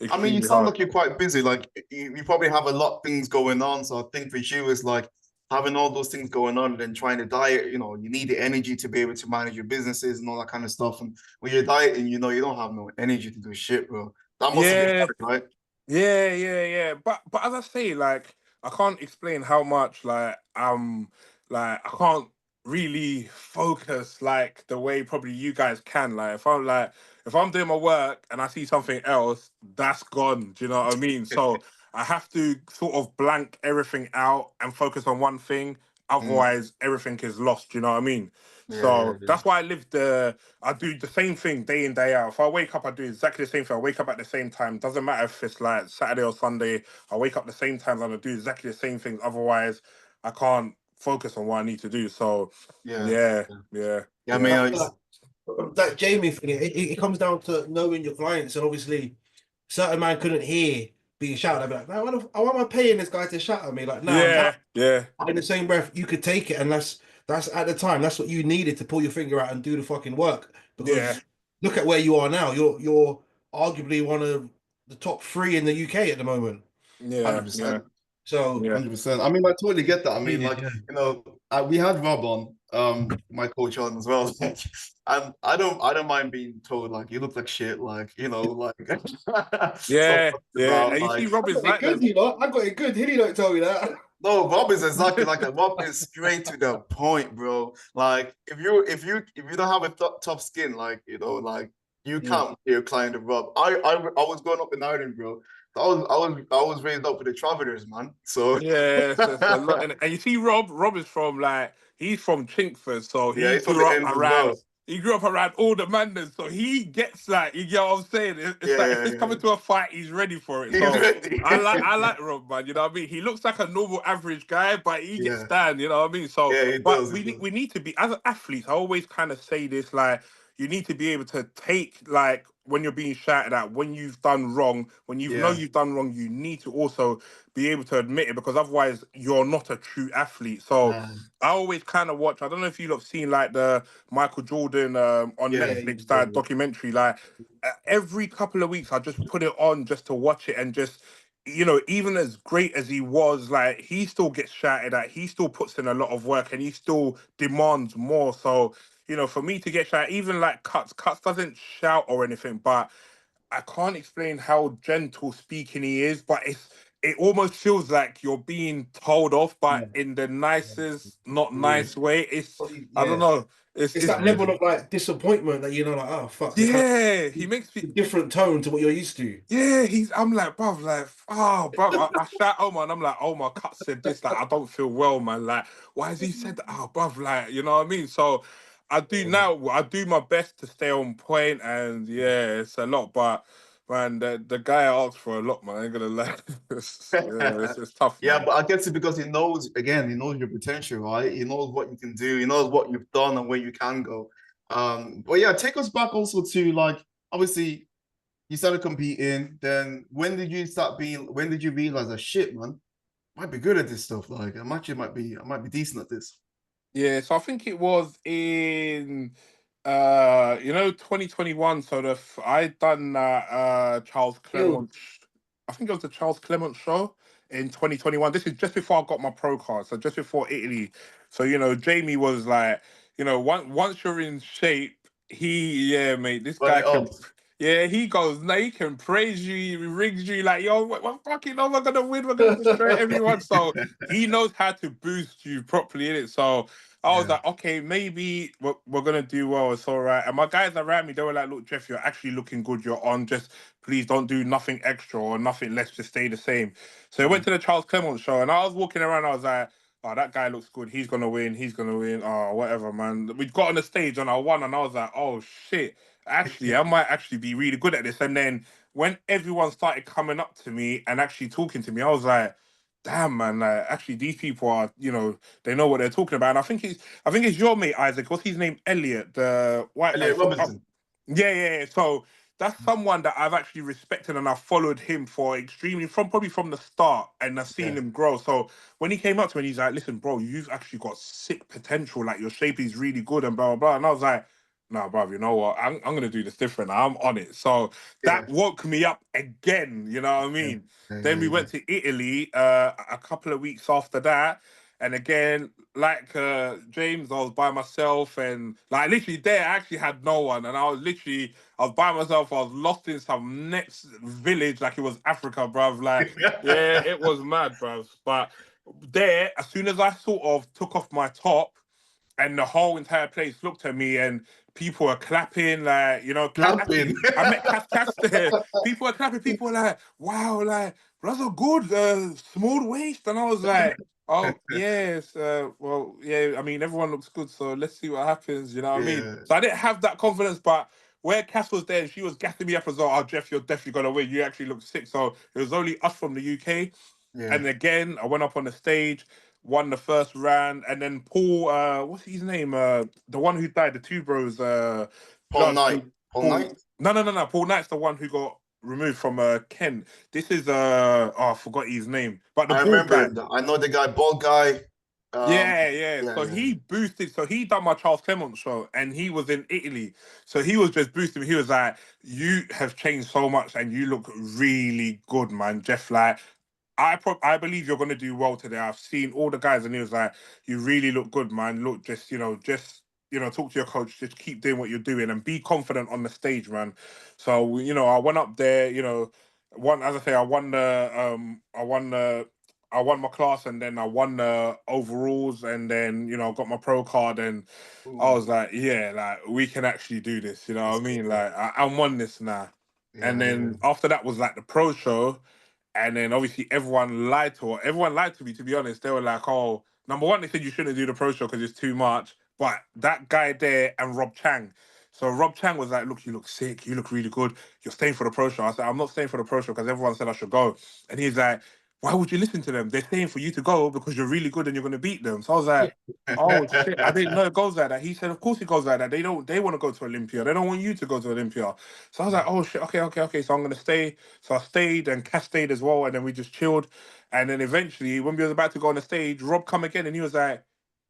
I mean, you extremely sound hard. like you're quite busy. Like you probably have a lot of things going on. So I think for you, it's like having all those things going on and then trying to diet. You know, you need the energy to be able to manage your businesses and all that kind of stuff. And when you're dieting, you know, you don't have no energy to do shit, bro. That must have been Yeah, hard, right? yeah. But as I say, like I can't explain how much like I can't. really focus like the way probably you guys can. Like if I'm doing my work and I see something else, that's gone. Do you know what I mean? So I have to sort of blank everything out and focus on one thing. Mm. Otherwise, everything is lost. Do you know what I mean? Yeah, yeah, So yeah. that's why I do the same thing day in, day out. If I wake up, I do exactly the same thing. I wake up at the same time. Doesn't matter if it's like Saturday or Sunday. I wake up the same time and I do exactly the same thing. Otherwise, I can't focus on what I need to do. So Yeah. yeah, Yeah. yeah, Yeah, I yeah, mean, I feel like that Jamie thing, it comes down to knowing your clients, and obviously, certain man couldn't hear being shouted. I'd be like, man, why am I paying this guy to shout at me? Like, now, yeah, yeah, in the same breath, you could take it, and that's at the time, that's what you needed to pull your finger out and do the fucking work. yeah, Because look at where you are now. You're arguably one of the top three in the UK at the moment. yeah, yeah, 100%. So yeah, 100%. I mean, I totally get that. I mean, like, Yeah. you know, we had Rob on, my coach on as well. And I don't mind being told like you look like shit, like, you know, like stuff yeah, yeah. about And you see, like Rob I is got it like good, that. you know. I got it good. Hilly don't tell me that. no, Rob is exactly like that. Rob is straight to the point, bro. Like if you don't have a tough skin, like, you know, like you Yeah. can't be a client of Rob. I was growing up in Ireland, bro. I was raised up with the Travelers, man. So Yeah, it's a lot. And you see, Rob is from like he's from Chinkford, so yeah, he he's from grew the up ends as around. well. He grew up around all the madness, so he gets like you get what I'm saying. It's Yeah, like if yeah, it's yeah. coming to a fight, he's ready for it. He's So ready. I like Rob, man. You know what I mean? He looks like a normal average guy, but he gets Yeah, stand. You know what I mean? So, yeah, he but does. He does. we need to be as athletes. I always kind of say this like. You need to be able to take like when you're being shouted at, when you've done wrong, when you know Yeah, you've done wrong, you need to also be able to admit it because otherwise you're not a true athlete. So man. I always kind of watch. I don't know if you've seen like the Michael Jordan on Yeah, Yeah, Netflix yeah, that documentary. Like every couple of weeks, I just put it on just to watch it and just. You know, even as great as he was, like he still gets shouted at. He still puts in a lot of work, and he still demands more. So, you know, for me to get shouted, even like Cuts doesn't shout or anything, but I can't explain how gentle speaking he is, but it almost feels like you're being told off, but yeah, in the nicest, not yeah, nice way. I don't yeah. know. It's It's that level of like disappointment that you know, like, oh fuck, they kind yeah. of He makes me. a different tone to what you're used to. Yeah, I'm like, bruv, like, oh, bruv, I shout Omar and I'm like, oh, my cut said this, like, I don't feel well, man. Like, why has he said that? Oh, bruv, like, you know what I mean? So I do my best to stay on point and yeah, it's a lot, but man, the guy asked for a lot, man. I ain't gonna lie. Yeah, yeah. it's tough, Yeah, man. but I guess it's because he knows, again, he knows your potential, right? He knows what you can do, he knows what you've done and where you can go. But yeah, take us back also to like, obviously, you started competing. Then when did you realize that shit, man, I might be good at this stuff? Like, I might be decent at this. Yeah, so I think it was in 2021. So I done that Charles Yo, Clement. I think it was the Charles Clement show in 2021. This is just before I got my pro card, so just before Italy. So Jamie was like, once you're in shape, yeah, mate, this Run guy it up. can. Yeah, he goes, no, he can praise you, he rings you like, yo, what fucking, oh, we're gonna win, we're gonna destroy everyone. So he knows how to boost you properly in it. So I was Yeah. like, okay, maybe we're gonna do well. It's all right. And my guys around me, they were like, look, Jeff, you're actually looking good. You're on. Just please don't do nothing extra or nothing less. Just stay the same. So I went to the Charles Clement show, and I was walking around. I was like, oh, that guy looks good. He's gonna win. He's gonna win. Oh, whatever, man. We got on the stage and I won, and I was like, oh shit. Actually, I might actually be really good at this. And then when everyone started coming up to me and actually talking to me, I was like, damn, man. Like, actually, these people are, they know what they're talking about. And I think it's your mate Isaac. What's his name? Elliot, the white guy Elliot from Robinson. yeah, yeah, yeah. So that's someone that I've actually respected and I've followed him for extremely probably from the start and I've seen Yeah. him grow. So when he came up to me and he's like, listen, bro, you've actually got sick potential. Like your shape is really good and blah blah blah. And I was like, nah, bro, you know what? I'm gonna do this different. I'm on it. So Yeah. that woke me up again, you know what I Yeah. mean? Yeah. Then we Yeah. went to Italy a couple of weeks after that. And again, like James, I was by myself and like literally there I actually had no one. And I was by myself, I was lost in some next village, like it was Africa, bruv. Like, yeah, it was mad, bruv. But there, as soon as I sort of took off my top, and the whole entire place looked at me, and people were clapping, like, you know, Clapping. I met Cass there. People were clapping. People were like, "Wow, like, brother, good, small waist," and I was like, "Oh yes, well, yeah. I mean, everyone looks good, so let's see what happens." You know what I mean? Yeah, So I didn't have that confidence, but where Cass was there, she was gassing me up as well. "Oh, Jeff, you're definitely gonna win. You actually look sick." So it was only us from the UK. yeah. And again, I went up on the stage, won the first round, and then Paul, what's his name? The one who died, the two bros, Paul judge Knight. who Paul Paul. Knight. No. Paul Knight's the one who got removed from Ken. This is oh, I forgot his name, but the I bald remember guy. him. I know the guy, bald guy. Yeah. Yeah, So yeah. he boosted. So he done my Charles Clement show, and he was in Italy. So he was just boosting me. He was like, "You have changed so much, and you look really good, man, Jeff. Like, I believe you're gonna do well today. I've seen all the guys, and he was like, "You really look good, man. Look, just talk to your coach. Just keep doing what you're doing, and be confident on the stage, man." So I went up there. Won as I say, I won my class, and then I won the overalls, and then I got my pro card, and I Ooh, was like, yeah, like we can actually do this. You know that's what I good, mean? man. Like I'm on this now. And Yeah, yeah. then after that was like the pro show, and then obviously everyone lied to me, to be honest. They were like, "Oh, number one, they said you shouldn't do the pro show because it's too much." But that guy there and Rob Chang. So Rob Chang was like, "Look, you look sick, you look really good. You're staying for the pro show." I said, "I'm not staying for the pro show because everyone said I should go." And he's like, "Why would you listen to them? They're staying for you to go because you're really good and you're gonna beat them." So I was like, "Oh shit, I didn't know it goes like that." He said, "Of course it goes like that. They want to go to Olympia. They don't want you to go to Olympia." So I was like, "Oh shit, okay. So I'm gonna stay." So I stayed, and Cass stayed as well, and then we just chilled. And then eventually, when we was about to go on the stage, Rob come again, and he was like,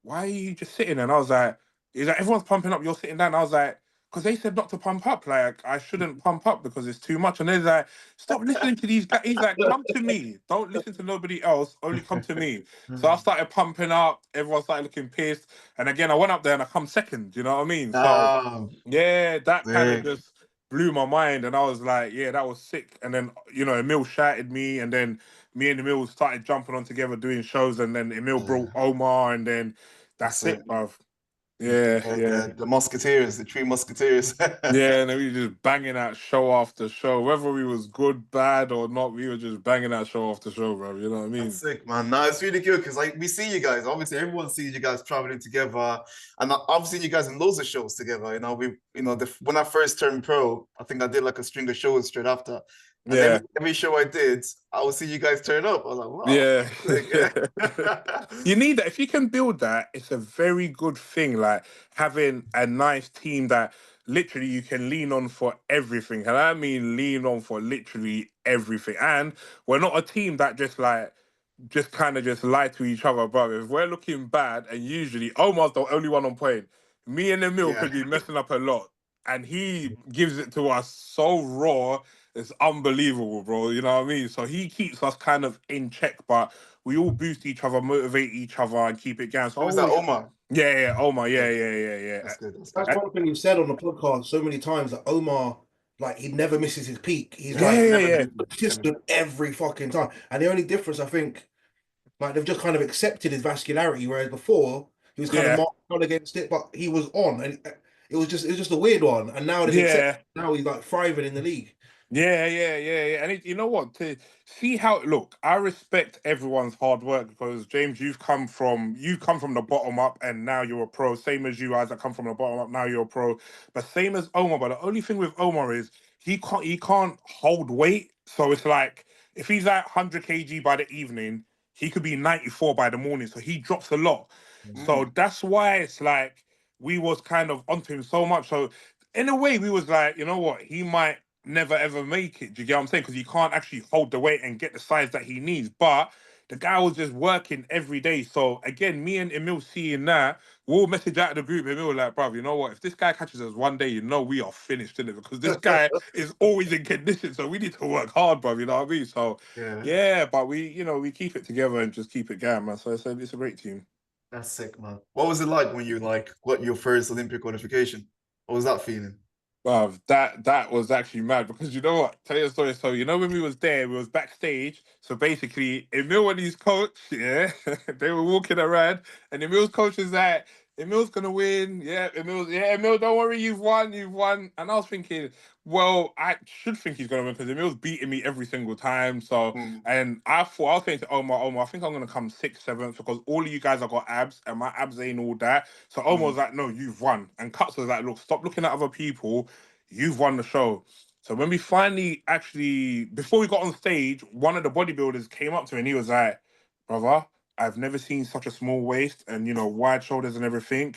"Why are you just sitting?" And I was like, "He's like, everyone's pumping up, you're sitting down." I was like, "Because they said not to pump up. Like I shouldn't pump up because it's too much." And they're like, "Stop listening to these guys." He's like, "Come to me. Don't listen to nobody else. Only come to me." So I started pumping up. Everyone started looking pissed. And again, I went up there and I come second. You know what I mean? So Um, yeah, that kind of sick. just blew my mind, and I was like, "Yeah, that was sick." And then Emil shouted me, and then me and Emil started jumping on together doing shows, and then Emil Yeah, brought Omar, and then that's that's it. it, bruv. Yeah, yeah. The Musketeers, the Three Musketeers. Yeah, and then we were just banging out show after show. Whether we was good, bad, or not, we were just banging out show after show, bro. You know what I That's mean? sick, man. No, it's really good because like we see you guys. Obviously, everyone sees you guys traveling together, and I've seen you guys in loads of shows together. When I first turned pro, I think I did like a string of shows straight after, and Yeah, every show I did, I would see you guys turn up. I was like, wow, yeah. sick. You need that. If you can build that, it's a very good thing. Like having a nice team that literally you can lean on for everything. And I mean lean on for literally everything. And we're not a team that just kind of just lie to each other, bro. If we're looking bad, and usually Omar's the only one on point, me and Emil Yeah, could be messing up a lot, and he gives it to us so raw, it's unbelievable, bro. You know what I mean? So he keeps us kind of in check, but we all boost each other, motivate each other, and keep it going. So who was that? Omar. yeah, Omar, Yeah, yeah. that's good. That's good. That's one thing you've said on the podcast so many times that Omar, like, he never misses his peak. He's Yeah, like yeah, Never yeah, been. Never consistent every fucking time. And the only difference, I think, like, they've just kind of accepted his vascularity, whereas before he was kind of yeah, marked on against it, but he was on, and it was just a weird one. And now they've accepted. yeah. Now he's like thriving in the league. Yeah. And you know what? To see how look, I respect everyone's hard work because James, you've come from the bottom up, and now you're a pro. Same as you guys that come from the bottom up, now you're a pro. But same as Omar. But the only thing with Omar is he can't hold weight. So it's like if he's at 100 kg by the evening, he could be 94 by the morning. So he drops a lot. So Mm. that's why it's like we was kind of onto him so much. So in a way, we was like, you know what, he might never ever make it. Do you get what I'm saying? Because he can't actually hold the weight and get the size that he needs. But the guy was just working every day. So again, me and Emil seeing that, we'll message out of the group. Emil like, bruv, you know what? If this guy catches us one day, we are finished, innit? Because this guy is always in condition. So we need to work hard, bruv. You know what I mean? So Yeah, yeah, but we keep it together and just keep it going, man. So it's a great team. that's sick, man. What was it like when you like got your first Olympic qualification? What was that feeling? Bruv, that was actually mad because you know what? Tell you a story. So when we was there, we was backstage. So basically, Emil and his coach, yeah, they were walking around, and Emil's coach was like, Emil's gonna win. Yeah, Emil, don't worry, you've won. And I was thinking, well, I should think he's gonna win because Emil's beating me every single time. So, Mm, and I thought I was saying to Omar, I think I'm gonna come 6th, 7th because all of you guys have got abs and my abs ain't all that. So Omar was mm, like, no, you've won. And Cuts was like, look, stop looking at other people. You've won the show. So when we finally actually, before we got on stage, one of the bodybuilders came up to me and he was like, brother, I've never seen such a small waist and wide shoulders and everything.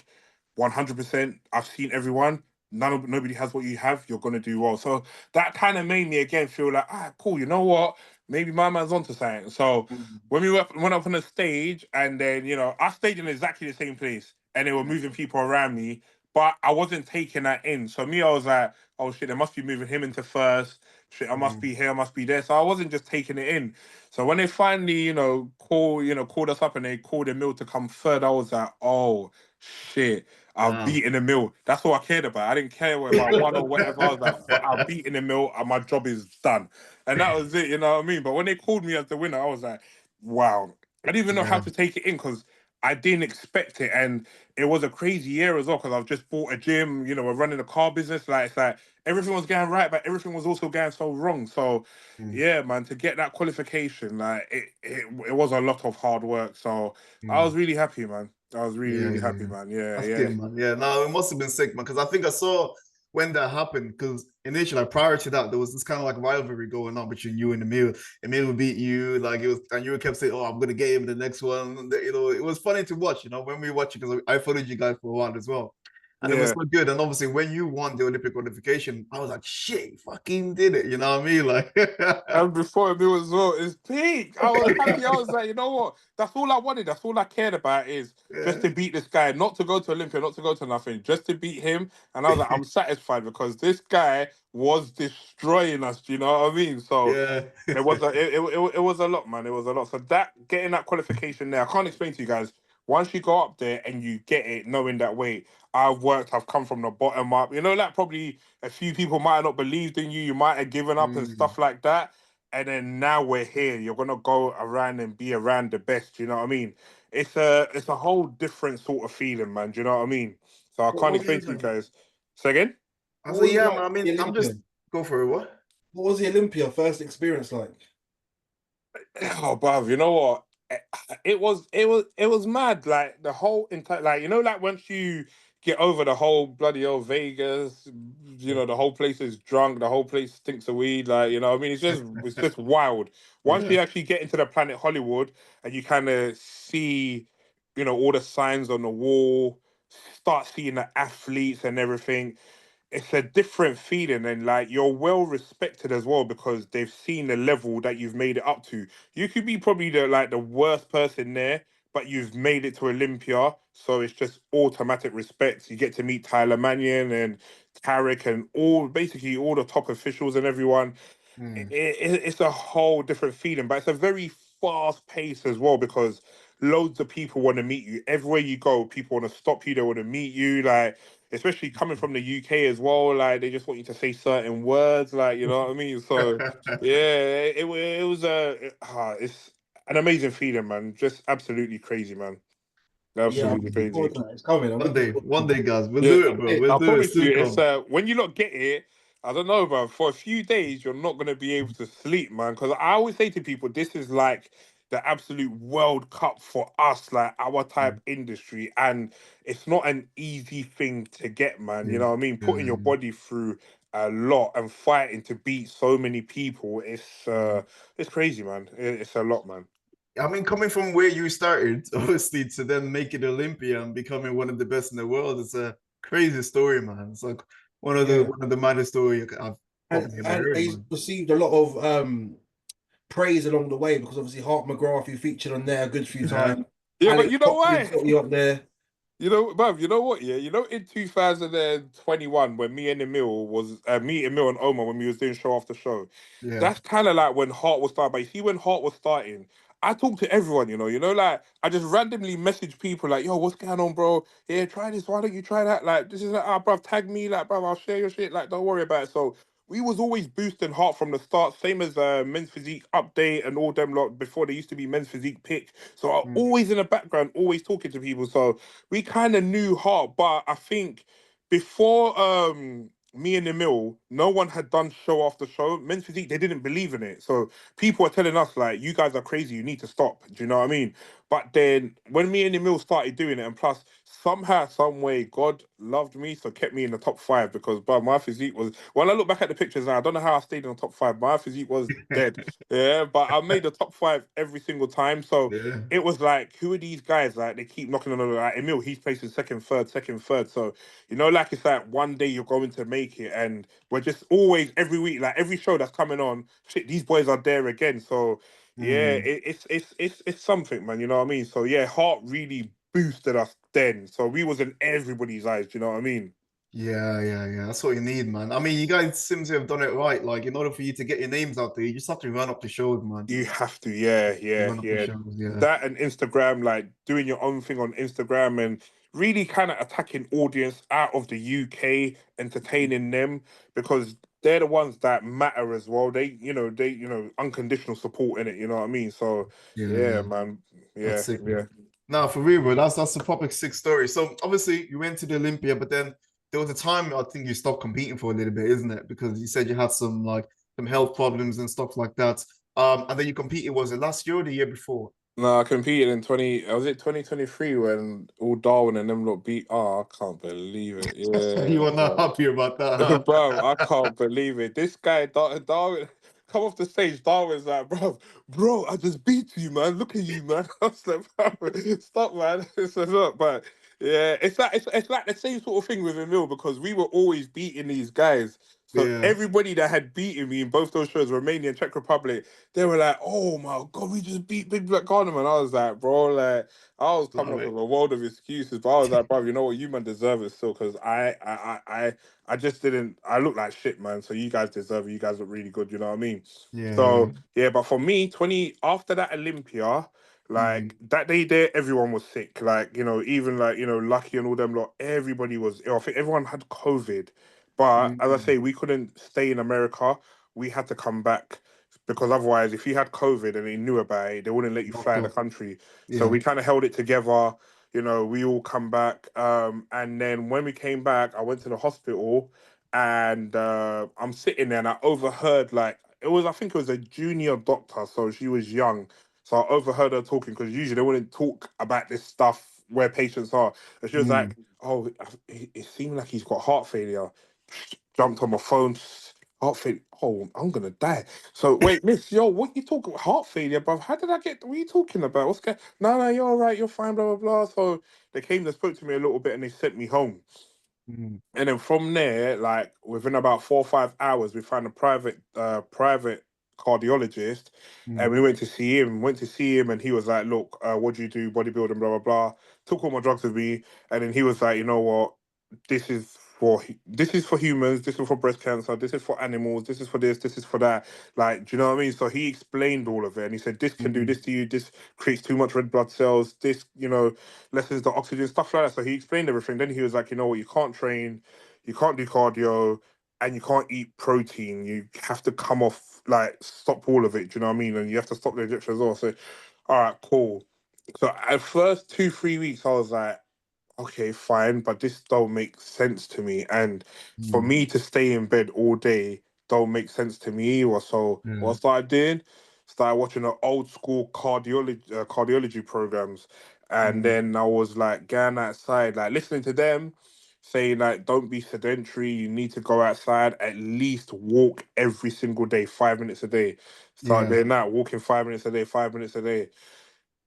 100%. I've seen everyone. Nobody has what you have. You're gonna do well. So that kind of made me again feel like, cool. You know what? Maybe my man's onto something. So mm, when we went up on the stage, and then I stayed in exactly the same place, and they were moving people around me, but I wasn't taking that in. So me, I was like, oh shit, they must be moving him into first. Shit, I must mm, be here. I must be there. So I wasn't just taking it in. So when they finally, called us up and they called Emil to come third, I was like, oh shit, I've damn. beaten Emil. That's all I cared about. I didn't care whether I won or whatever. I was like, I've beaten Emil and my job is done. And that was it, you know what I mean? But when they called me as the winner, I was like, wow. I didn't even know how Yeah. to take it in because I didn't expect it. And it was a crazy year as well because I've just bought a gym, we're running a car business. Like, it's like everything was going right, but everything was also going so wrong. So, Mm, yeah, man, to get that qualification, like it was a lot of hard work. So I was mm. really happy, man. I was really, Yeah, really yeah, happy, yeah. man. Yeah, That's yeah. good, man. Yeah, no, it must have been sick, man. Because I think I saw when that happened. Because initially, like prior to that, there was this kind of like rivalry going on between you and Emil. Emil would beat you, like it was, and you kept saying, "Oh, I'm gonna get him the next one." And, it was funny to watch. When we watch it, because I followed you guys for a while as well, and it was Yeah. so good. And obviously, when you won the Olympic qualification, I was like, "Shit, you fucking did it!" You know what I mean? Like, And before me as well, it's peak. I was happy. I was like, you know what? That's all I wanted. That's all I cared about is just yeah, to beat this guy, not to go to Olympia, not to go to nothing, just to beat him. And I was like, I'm satisfied because this guy was destroying us. Do you know what I mean? So yeah. it was a lot, man. It was a lot. So that getting that qualification there, I can't explain to you guys. Once you go up there and you get it, knowing that wait, I've come from the bottom up. Like probably a few people might have not believed in you. You might have given up and Mm. stuff like that. And then now we're here. You're gonna go around and be around the best. You know what I mean? It's a whole different sort of feeling, man. Do you know what I mean? So I can't What Yeah, explain to you man. guys. Say again? I what said, was it yeah, like man. I the mean, I'm just Olympian? go for it. What? What was the Olympia first experience like? Oh, bruv, you know what? It was mad. Like the whole entire, like like once you get over the whole bloody old Vegas, the whole place is drunk, the whole place stinks of weed. Like what I mean, it's just wild. Once Yeah. you actually get into the planet Hollywood and you kind of see, all the signs on the wall, start seeing the athletes and everything, it's a different feeling, and like you're well respected as well because they've seen the level that you've made it up to. You could be probably the worst person there, but you've made it to Olympia, so it's just automatic respect. You get to meet Tyler Mannion and Tarek and basically all the top officials and everyone. Mm. It's a whole different feeling, but it's a very fast pace as well because loads of people want to meet you. Everywhere you go, people want to stop you. They want to meet you. Like, especially coming from the UK as well. Like, they just want you to say certain words. Like, you know what I mean? So, yeah, it was it's an amazing feeling, man. Just absolutely crazy, man. Yeah, I'm Absolutely looking crazy. forward to that. It's coming. I'm looking forward One day, guys, we'll Yeah, do it, bro. We'll I do it promise you, soon. it's Come. when you lot get it. I don't know, bro. For a few days, you're not gonna be able to sleep, man. Because I always say to people, this is like the absolute World Cup for us, like our Mm. type industry, and it's not an easy thing to get, man. You Yeah, know what I mean? Putting your yeah. body through a lot and fighting to beat so many people, it's crazy, man. It's a lot, man. I mean, coming from where you started, obviously, to then make it Olympia and becoming one of the best in the world, it's a crazy story, man. It's like yeah. one of the maddest story I've And probably ever and heard, he's man. received a lot of praise along the way because obviously Hart McGrath, who featured on there a good few Yeah. times. Yeah, but Alex you know Cochran why? got you up there. Bruv, you know what? Yeah, in 2021 when me, Emil, and Omar when we was doing show after show, Yeah. that's kind of like when Hart was starting. But you see, when Hart was starting, I talked to everyone. Like I just randomly message people like, "Yo, what's going on, bro? Yeah, try this. Why don't you try that? Like, this is like, bruv, tag me, like, bruv, I'll share your shit. Like, don't worry about it." So we was always boosting heart from the start, same as Men's Physique Update and all them lot before they used to be Men's Physique Pick. So I'm Mm. always in the background, always talking to people. So we kind of knew heart, but I think before me and Emil, no one had done show after show. Men's Physique, they didn't believe in it. So people are telling us, like, you guys are crazy, you need to stop. Do you know what I mean? But then when me and Emil started doing it, and plus somehow, some way, God loved me, so kept me in the top 5 because, bro, my physique was. When I look back at the pictures now, I don't know how I stayed in the top 5. My physique was dead. Yeah, but I made the top 5 every single time. So Yeah. it was like, who are these guys? Like, they keep knocking on the door. Like Emil, he's placing second, third, second, third. So like it's like one day you're going to make it, and we're just always every week, like every show that's coming on, shit, these boys are there again. So yeah, Mm. it's something, man. You know what I mean? So yeah, heart really boosted us then. So we was in everybody's eyes. You know what I mean? Yeah. That's what you need, man. I mean, you guys seem to have done it right. Like, in order for you to get your names out there, you just have to run up the shows, man. You have to, yeah, You yeah, run up the yeah. shows, yeah. That and Instagram, like doing your own thing on Instagram and really kind of attacking audience out of the UK, entertaining them because they're the ones that matter as well. They unconditional support in it. You know what I mean? So yeah, Yeah. man, That's yeah, sick, man. yeah. Now, for real, bro, that's a proper sick story. So obviously you went to the Olympia, but then there was a time I think you stopped competing for a little bit, isn't it? Because you said you had some health problems and stuff like that. And then you competed, was it last year or the year before? No, I competed in 2023 when all Darwin and them lot beat. Oh, I can't believe it. You Yeah, were not bro. happy about that, huh? Bro, I can't believe it. This guy, Darwin, come off the stage. Darwin's like, bro, I just beat you, man. Look at you, man. I was like, bro, stop, man. It's a lot, but yeah, it's like the same sort of thing with Emil because we were always beating these guys. So Yeah. everybody that had beaten me in both those shows, Romania and Czech Republic, they were like, "Oh my god, we just beat Big Black Carnival." I was like, "Bro, like." I was coming Love up it. with a world of excuses, but I was like, bro, you know what? You man deserve it still, because I just didn't. I look like shit, man. So you guys deserve it. You guys look really good. You know what I mean? Yeah. So yeah, but for me, 20 after that Olympia, Mm, like that day there, everyone was sick. Like even like Lucky and all them lot, everybody was ill. I think everyone had COVID, but as I mm. say, we couldn't stay in America. We had to come back because otherwise, if you had COVID and they knew about it, they wouldn't let you fly Locked in the up. country. So Yeah. we kind of held it together. We all come back. And then when we came back, I went to the hospital and I'm sitting there and I overheard like I think it was a junior doctor, so she was young. So I overheard her talking because usually they wouldn't talk about this stuff where patients are. And she was Mm. like, "Oh, it seemed like he's got heart failure." Jumped on my phone. Heart failure. Oh, I'm gonna die. So wait, miss, yo, what you talking about? Heart failure, bruv? How did I get? What are you talking about? What's going? No, you're all right. You're fine. Blah blah blah. So they came and spoke to me a little bit, and they sent me home. Mm. And then from there, like within about 4 or 5 hours, we found a private cardiologist, and Mm. we went to see him. And he was like, "Look, what do you do? Bodybuilding, blah blah blah." Took all my drugs with me, and then he was like, "You know what? This is for humans. This is for breast cancer. This is for animals. This is for this. This is for that. Like, do you know what I mean?" So he explained all of it, and he said, "This can do Mm. this to you. This creates too much red blood cells. This, lessens the oxygen, stuff like that." So he explained everything. Then he was like, "You know what? You can't train, you can't do cardio, and you can't eat protein. You have to come off, like, stop all of it. Do you know what I mean? And you have to stop the injection as well." So, all right, cool. So at first 2 3 weeks, I was like, okay, fine, but this don't make sense to me. And for Mm. me to stay in bed all day don't make sense to me either. So what I Yeah. started doing, started watching the old school cardiology programs, and Mm. then I was like going outside, like listening to them saying like, don't be sedentary. You need to go outside, at least walk every single day, 5 minutes a day. Start Yeah. doing that, walking 5 minutes a day, 5 minutes a day.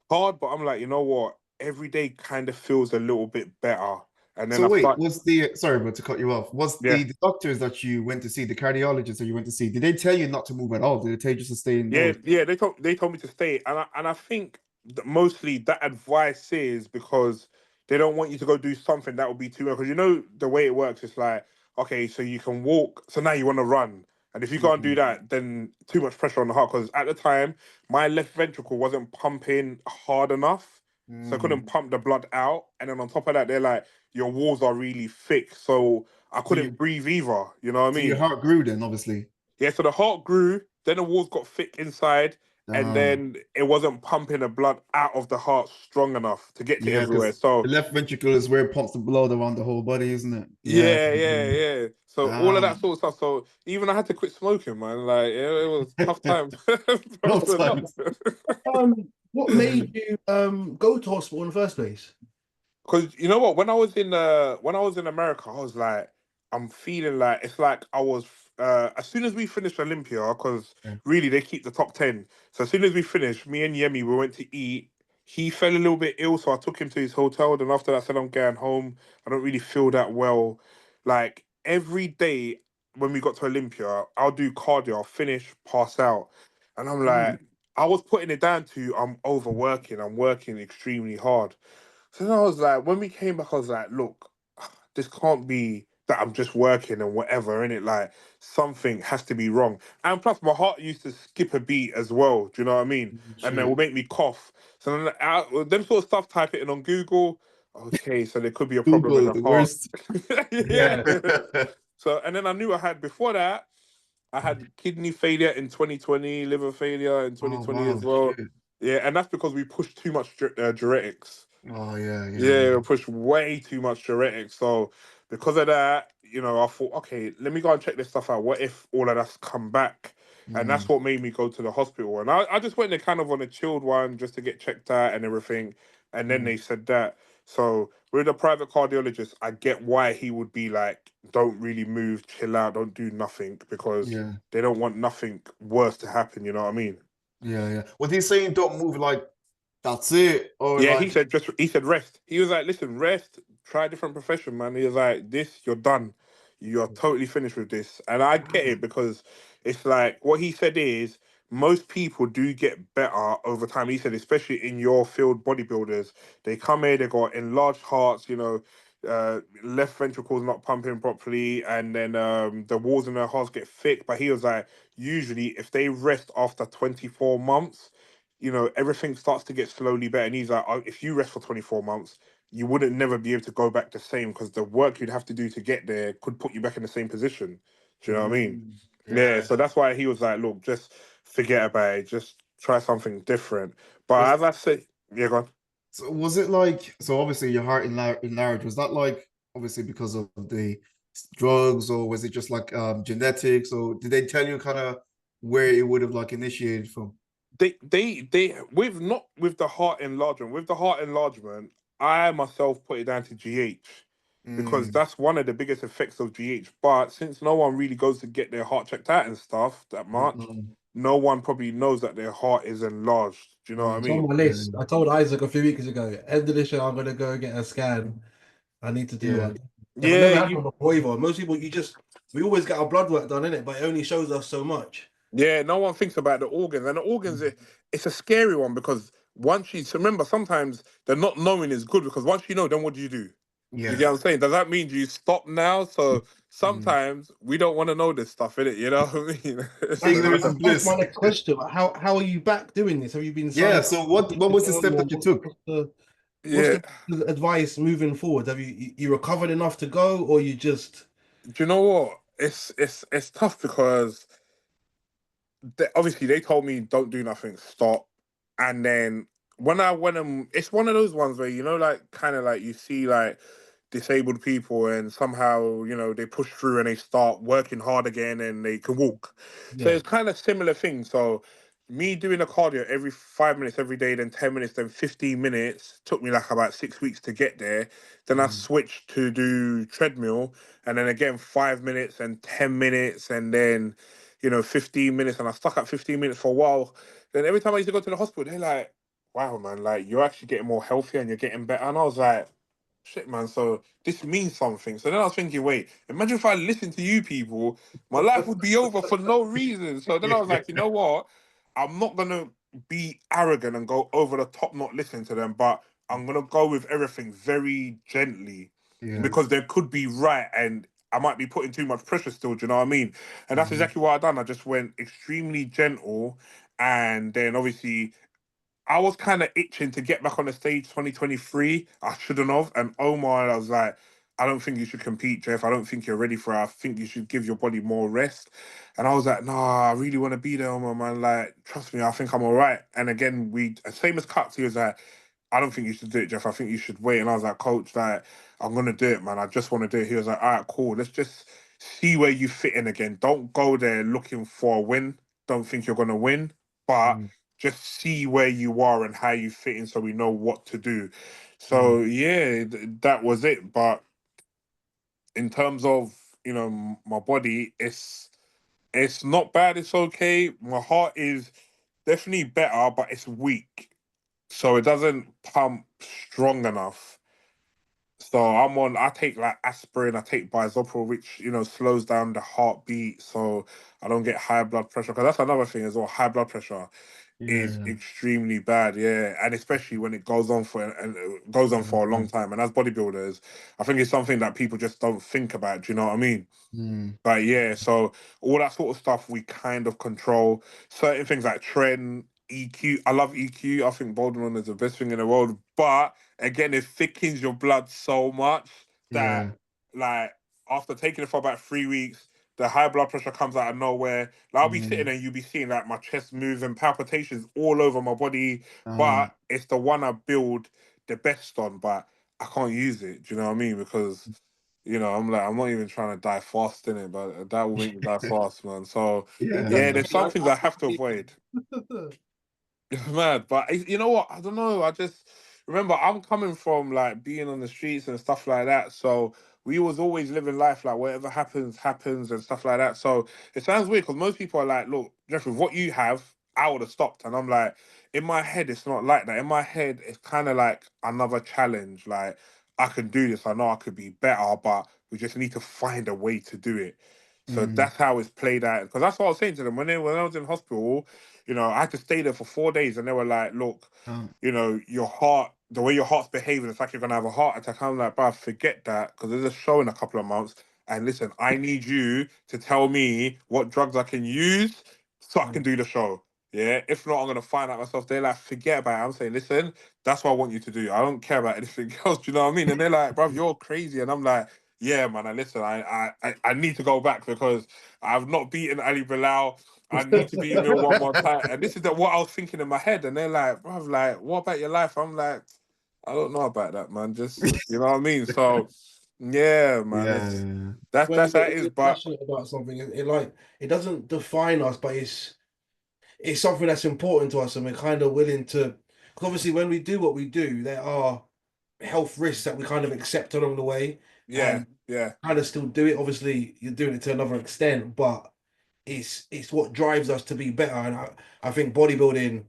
Hard, but I'm like, you know what? Every day kind of feels a little bit better. And then So I wait, start, sorry, but to cut you off, was yeah, the doctors that you went to see, the cardiologists that you went to see, did they tell you not to move at all? Did they tell you just to stay yeah, indoors? yeah. They told me to stay, and I think that mostly that advice is because they don't want you to go do something that would be too much. Because the way it works, it's like, okay, so you can walk, so now you want to run, and if you can't do Mm. that, then too much pressure on the heart. Because at the time, my left ventricle wasn't pumping hard enough. so I couldn't Mm. pump the blood out. And then on top of that, they're like, your walls are really thick, so I So couldn't breathe either. You know what I so your mean? heart grew then, obviously. Yeah, so the heart grew, then the walls got thick inside, and Damn. then it wasn't pumping the blood out of the heart strong enough to get to Yeah, everywhere. because So the left ventricle is where it pumps the blood around the whole body, isn't it? Yeah. yeah, yeah, yeah. So all of that Damn. sort of stuff. So even I had to quit smoking, man. Like it was tough times. No Bro, times. What made you go to hospital in the first place? Because you know what, when I was in America, I was like, I'm feeling like it's like I was as soon as we finished Olympia, because Yeah. really they keep the top 10. So as soon as we finished, me and Yemi, we went to eat. He fell a little bit ill, so I took him to his hotel. Then after that, I said I'm going home. I don't really feel that well. Like every day when we got to Olympia, I'll do cardio, I'll finish, pass out. And I'm Mm. like, I was putting it down to I'm overworking, I'm working extremely hard. So then I was like, when we came back, I was like, look, this can't be that I'm just working and whatever, in it. Like something has to be wrong. And plus, my heart used to skip a beat as well. Do you know what I mean? And it will Shit. make me cough. So then, them sort of stuff, type it in on Google. Okay, so there could be a problem with Google, the the heart. worst. Yeah. So and then I knew I had before that. I had kidney failure in 2020, liver failure in Oh 2020 as wow, well. shit. Yeah, and that's because we pushed too much diuretics. Oh yeah, yeah, Yeah, yeah. we pushed way too much diuretics. So because of that, I thought, okay, let me go and check this stuff out. What if all of that's come back? And that's Mm, what made me go to the hospital. And I just went there kind of on a chilled one just to get checked out and everything. And then mm, they said that. So with a private cardiologist, I get why he would be like, don't really move, chill out, don't do nothing, because yeah, they don't want nothing worse to happen. You know what I mean? yeah, yeah. Was he saying don't move like that's it? Or Yeah, he like said he said rest. He was like, listen, rest, try a different profession, man. He was like, this, you're done. You're totally finished with this. And I get it because it's like what he said is most people do get better over time. He said, especially in your field, bodybuilders, they come here, they got enlarged hearts, left ventricle's not pumping properly, and then the walls in their hearts get thick. But he was like, usually if they rest after 24 months, everything starts to get slowly better. And he's like, oh, if you rest for 24 months, you wouldn't never be able to go back the same because the work you'd have to do to get there could put you back in the same position. Do you know what I mean? Yeah. yeah. So that's why he was like, look, just forget about it. Just try something different. But Was as I say, yeah, go on. so was it like so obviously your heart enlarged, was that like obviously because of the drugs or was it just like genetics or did they tell you kind of where it would have like initiated from? They with not with the heart enlargement. With the heart enlargement, I myself put it down to GH because Mm, that's one of the biggest effects of GH. But since no one really goes to get their heart checked out and stuff that much, mm, no one probably knows that their heart is enlarged. Do you know what I It's on mm, mean? my yeah, list. I told Isaac a few weeks ago, end of this year, I'm gonna go get a scan. I need to do yeah, one. I've Yeah, never had you. one before either. Most people, we always get our blood work done in it, but it only shows us so much. Yeah, no one thinks about the organs, and the organs, it's a scary one because once you so remember, sometimes the not knowing is good because once you know, then what do you do? You yeah. get what I'm saying? Does that mean you stop now? So Mm. sometimes we don't want to know this stuff, innit? You know what I mean? So Isaac, Ignorance that's, is that's my bliss. next question. How are you back doing this? Have you been Yeah, signed so up what was the or step that you took? what's yeah. the advice moving forward? Have you recovered enough to go, or you just Do you know what? It's tough because obviously they told me don't do nothing, stop. And then when I went it's one of those ones where like kind of like you see like disabled people and somehow they push through and they start working hard again and they can walk. So yeah? it's kind of similar thing. So me doing a cardio every 5 minutes every day, then 10 minutes, then 15 minutes took me like about 6 weeks to get there. Then I Mm, switched to do treadmill and then again 5 minutes and 10 minutes and then 15 minutes, and I stuck at 15 minutes for a while. Then every time I used to go to the hospital, they're like, wow, man, like you're actually getting more healthy and you're getting better. And I was like, shit, man, so this means something. So then I was thinking, wait, imagine if I listened to you people, my life would be over for no reason. So then I was yeah, like, you know what? I'm not going to be arrogant and go over the top, not listen to them, but I'm going to go with everything very gently yeah. because there could be right and I might be putting too much pressure still. Do you know what I mean? And that's Mhm. exactly what I done. I just went extremely gentle, and then obviously I was kind of itching to get back on the stage 2023. I shouldn't have. And Omar, I was like, I don't think you should compete, Jeff. I don't think you're ready for it. I think you should give your body more rest. And I was like, nah, I really want to be there, Omar, man. Like, trust me, I think I'm all right. And again, same as Cuts, he was like, I don't think you should do it, Jeff. I think you should wait. And I was like, Coach, like, I'm gonna do it, man. I just want to do it. He was like, all right, cool. Let's just see where you fit in again. Don't go there looking for a win. Don't think you're gonna win, but Mm, just see where you are and how you fit in, so we know what to do. mm, So yeah, that was it. But in terms of my body, it's not bad. It's okay. My heart is definitely better, but it's weak, so it doesn't pump strong enough. So I take like aspirin, I take bisoprolol, which, slows down the heartbeat so I don't get high blood pressure. Because that's another thing as well. High blood pressure is yeah. extremely bad, yeah. And especially when it goes on for a long time. And as bodybuilders, I think it's something that people just don't think about. Do you know what I mean? Mm, But yeah, so all that sort of stuff we kind of control. Certain things like trend, EQ. I love EQ. I think Bodybuilding is the best thing in the world. But again, it thickens your blood so much that, yeah. like, after taking it for about 3 weeks, the high blood pressure comes out of nowhere. Like, I'll be sitting Mm, and you'll be seeing like my chest moving, palpitations all over my body. um, But it's the one I build the best on, but I can't use it. Do you know what I mean? Because I'm like, I'm not even trying to die fast in it, but that will make me die fast, man. So, yeah, yeah. there's some things I have to I avoid. It's mad, but you know what? I don't know. I just remember I'm coming from like being on the streets and stuff like that. So we was always living life like whatever happens, happens and stuff like that. So it sounds weird because most people are like, look, Jeffrey, what you have, I would have stopped. And I'm like, in my head, it's not like that. In my head, it's kind of like another challenge. Like, I can do this. I know I could be better, but we just need to find a way to do it. So Mm, that's how it's played out. Because that's what I was saying to them when I was in hospital. I had to stay there for 4 days, and they were like, "Look, um, your heart, the way your heart's behaving, it's like you're gonna have a heart attack." I'm like, "Bruv, forget that, because there's a show in a couple of months, and listen, I need you to tell me what drugs I can use so I can Mm. do the show. Yeah, if not, I'm gonna find out myself." They're like, "Forget about it." I'm saying, "Listen, that's what I want you to do. I don't care about anything else." Do you know what I mean? And they're like, "Bruv, you're crazy," and I'm like, "Yeah, man. And listen, I need to go back because I've not beaten Ali Bilal. I need to be in there one more time." And this is what I was thinking in my head. And they're like, bruv, like, what about your life? I'm like, I don't know about that, man. Just, you know what I mean? So, yeah, man, yeah. that's how it When is. we're But passionate about something, it doesn't define us, but it's something that's important to us, and we're kind of willing to. Because obviously, when we do what we do, there are health risks that we kind of accept along the way, yeah, and yeah, kind of still do it. Obviously, you're doing it to another extent, but it's what drives us to be better. And I think bodybuilding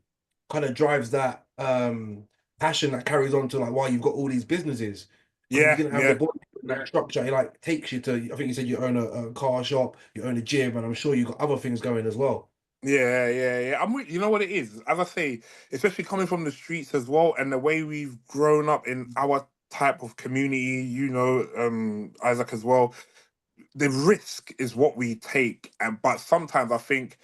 kind of drives that passion that carries on to like why you've got all these businesses. Because if you yeah, didn't have the yeah. body that structure, it like takes you to. I think you said you own a car shop, you own a gym, and I'm sure you've got other things going as well. Yeah, yeah, yeah. You know what it is? As I say, especially coming from the streets as well, and the way we've grown up in our type of community, Isaac as well. The risk is what we take, and but sometimes I think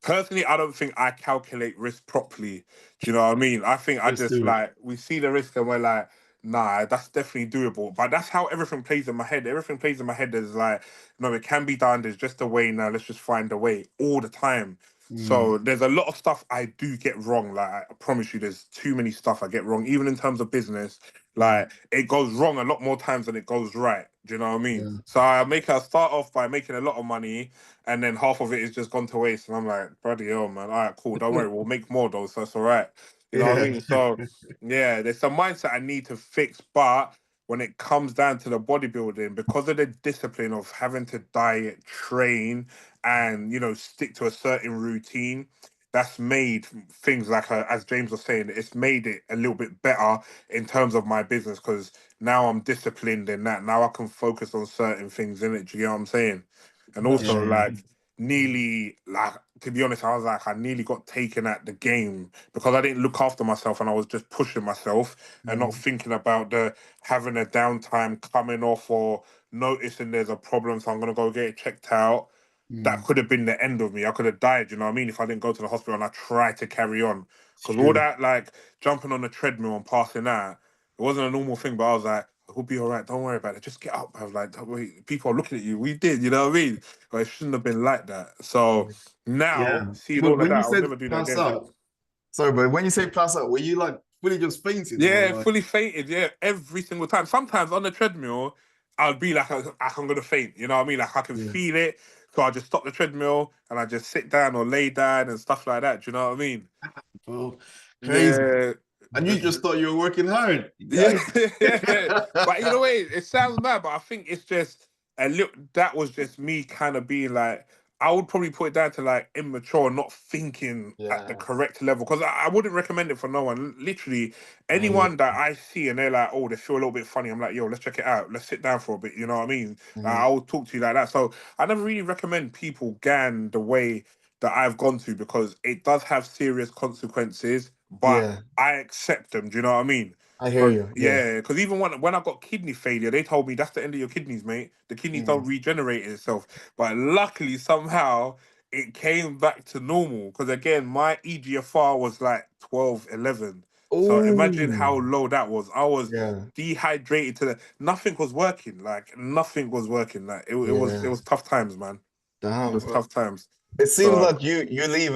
personally, I don't think I calculate risk properly. Do you know what I mean? I think I Just just do it. like we see the risk and we're like, nah, that's definitely doable. But that's how everything plays in my head. Everything plays in my head is like, no, it can be done. There's just a way now. Let's just find a way all the time. Mm, So there's a lot of stuff I do get wrong. Like I promise you, there's too many stuff I get wrong, even in terms of business. mm, Like it goes wrong a lot more times than it goes right. Do you know what I mean? yeah. So I start off by making a lot of money, and then half of it is just gone to waste. And I'm like, bloody hell, man. All right, cool. Don't worry, we'll make more though, so that's all right. You know what I Yeah. mean? So yeah, there's some mindset I need to fix, but when it comes down to the bodybuilding, because of the discipline of having to diet, train, and stick to a certain routine, that's made things like as James was saying, it's made it a little bit better in terms of my business because now I'm disciplined in that. Now I can focus on certain things in it. Do you get what I'm saying? And That's also, Yeah. like, nearly, like, to be honest, I was like, I nearly got taken at the game because I didn't look after myself and I was just pushing myself and not Mm, thinking about the having a downtime coming off or noticing there's a problem. So I'm going to go get it checked out. that could have been the end of me. I could have died, you know what I mean, if I didn't go to the hospital and I tried to carry on. Because all that, like, jumping on the treadmill and passing out, it wasn't a normal thing, but I was like, we'll be all right, don't worry about it. Just get up. I was like, don't worry, people are looking at you. We did, you know what I mean? But it shouldn't have been like that. So now, Yeah. seeing But all of when that, you I'll said never do that pass again. out, sorry, but when you say pass out, were you like fully just fainting or Yeah, like? fully fainted. Yeah, every single time. Sometimes on the treadmill, I'd be like, I'm gonna faint. You know what I mean? Like I can Yeah. feel it, so I just stop the treadmill and I just sit down or lay down and stuff like that. Do you know what I mean? Bro, crazy. Yeah, And you just thought you were working hard. yeah, Yikes. yeah. But you know what? It sounds mad, but I think it's just a little. That was just me kind of being like, I would probably put it down to like immature, not thinking at the Yeah, correct level. Because I wouldn't recommend it for no one. Literally, I hear anyone that I see and they're like, oh, they feel a little bit funny. I'm like, yo, let's check it out. Let's sit down for a bit. You know what I mean? Like, you. I will talk to you like that. So I never really recommend people gan the way that I've gone to because it does have serious consequences, but Yeah, I accept them. Do you know what I mean? I hear Cause you. Yeah. yeah, because even when I got kidney failure, they told me that's the end of your kidneys, mate. The kidneys Mm. don't regenerate itself. But luckily, somehow it came back to normal. Because again, my EGFR was like 12, 11. So imagine Oh, how low that was. I was yeah, dehydrated to the nothing was working. Like nothing was working. Like it yeah. was tough times, man. It Damn, was bro. tough times. It seems So like you leave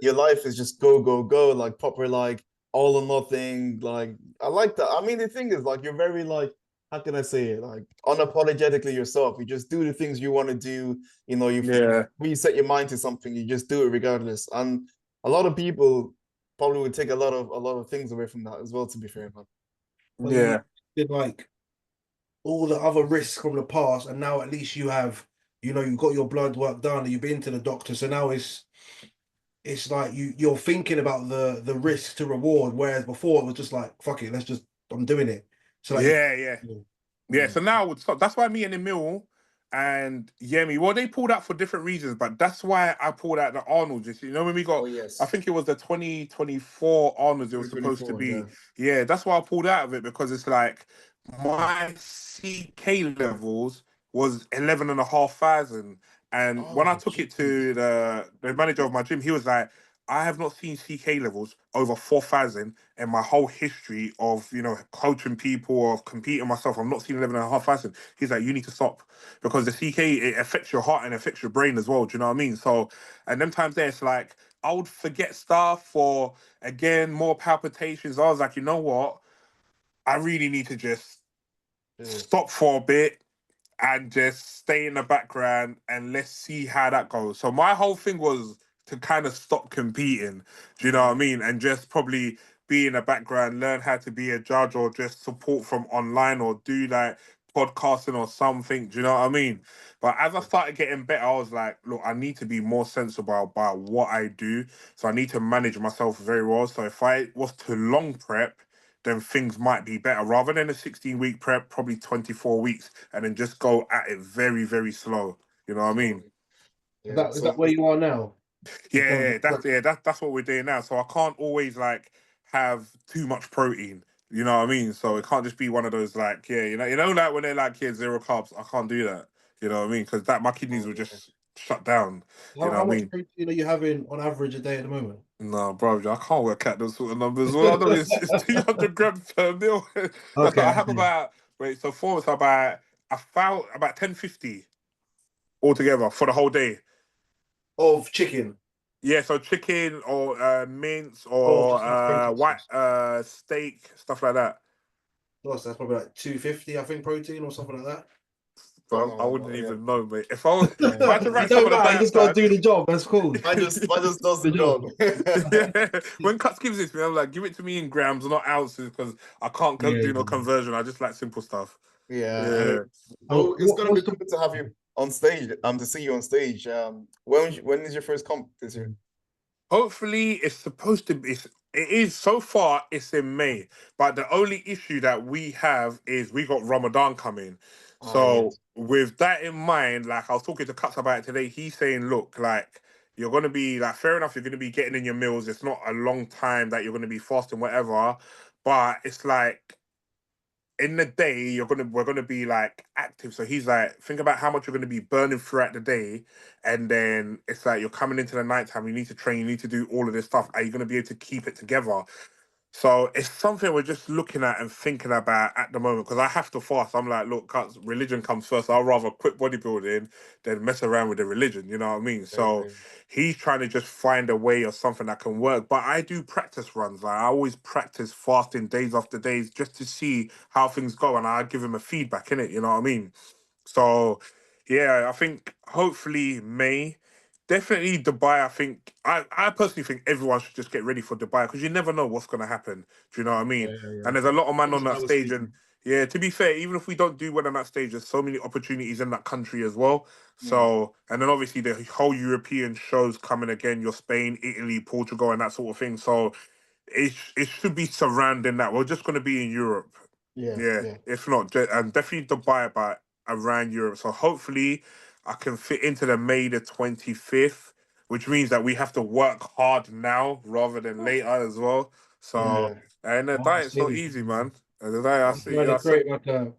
your life is just go go go like proper like all or nothing like I like that. I mean the thing is like you're very like how can I say it like unapologetically yourself. You just do the things you want to do. You know yeah, when you set your mind to something, you just do it regardless. And a lot of people probably would take a lot of things away from that as well. To be fair, man. But you yeah, did like all the other risks from the past, and now at least you have, you've got your blood work done, and you've been to the doctor. So now it's like you're thinking about the risk to reward, whereas before it was just like fuck it, I'm doing it. So like, yeah, yeah. Yeah, Mm. so now I would stop. That's why me and Emil and Yemi, well, they pulled out for different reasons, but that's why I pulled out the Arnold. You know, when we Oh got, I yes, think it was the 2024 Arnolds, it was supposed to 2024. Yeah. be. Yeah, that's why I pulled out of it because it's like my CK levels was 11,500. And when I Oh, took it jeez. to the manager of my gym, he was like, I have not seen CK levels over 4,000 in my whole history of, coaching people or competing myself. I've not seen 11,500. He's like, you need to stop because the CK, it affects your heart and affects your brain as well. Do you know what I mean? So, and them times there, it's like, I would forget stuff or again, more palpitations. I was like, you know what? I really need to just Yeah. stop for a bit and just stay in the background and let's see how that goes. So my whole thing was to kind of stop competing, do you know what I mean? And just probably be in the background, learn how to be a judge or just support from online or do like podcasting or something, do you know what I mean? But as I started getting better, I was like, look, I need to be more sensible about what I do. So I need to manage myself very well. So if I was to long prep, then things might be better rather than a 16-week prep, probably 24 weeks, and then just go at it very, very slow. You know what I mean? Slowly. Yeah. is that where you are now in terms of prep? That's what we're doing now. So I can't always like have too much protein. You know what I mean? So it can't just be one of those like, like when they're like, yeah, zero carbs. I can't do that. You know what I mean? Because that my kidneys Oh, will yeah. just shut down. You know How what I much mean? protein are you having on average a day at the moment? No, bro, I can't work out those sort of numbers. All I know is it's 200 grams per meal. That's Okay, like, I have okay. about, wait, so four, so about, I found about 1050 altogether for the whole day. Of chicken. Yeah, so chicken or mince Oh, or just like protein white source. steak, stuff like that. Nice, that's probably like 250, I think, protein or something like Bro, I Oh, wouldn't yeah. even know, mate. If I Yeah. had to that. It write some don't of the matter, you diet just gotta plan, do the job. That's cool. I just does the The job. job. yeah. When Cuts gives it to me, I'm like, give it to me in grams, not ounces, because I can't Yeah. do no conversion. I just like simple stuff. Yeah, and Yeah. so So it's gonna be what's the good to have you on stage. To see you on stage. When is your first comp this year? Hopefully, it's supposed to be. It is so far. It's in May, but the only issue that we have is we got Ramadan coming. Oh So yes. with that in mind, like I was talking to Cuts about it today, he's saying, look, like you're gonna be like fair enough. You're gonna be getting in your meals. It's not a long time that you're gonna be fasting, whatever. But it's like in the day we're gonna be like active. So he's like, think about how much you're gonna be burning throughout the day, and then it's like you're coming into the nighttime. You need to train. You need to do all of this stuff. Are you gonna be able to keep it together? So it's something we're just looking at and thinking about at the moment because I have to fast. I'm like, look, religion comes first. I'd rather quit bodybuilding than mess around with the religion. You know what I mean? So he's trying to just find a way or something that can work. But I do practice runs. Like I always practice fasting days after days just to see how things go, and I give him a feedback in it. You know what I mean? So yeah, I think hopefully May. Definitely Dubai. I personally think everyone should just get ready for Dubai because you never know what's gonna happen. Do you know what I mean? And there's a lot of man on that stage, and yeah, to be fair, even if we don't do well on that stage, there's so many opportunities in that country as well. So, and then obviously the whole European shows coming again. Your Spain, Italy, Portugal, and that sort of thing. So it should be surrounding that. We're just gonna be in Europe. Yeah, if not, definitely Dubai, but around Europe. So hopefully, I can fit into the May the 25th, which means that we have to work hard now rather than later as well. So, and the diet's not easy, man. And the diet, I see. Trying to create like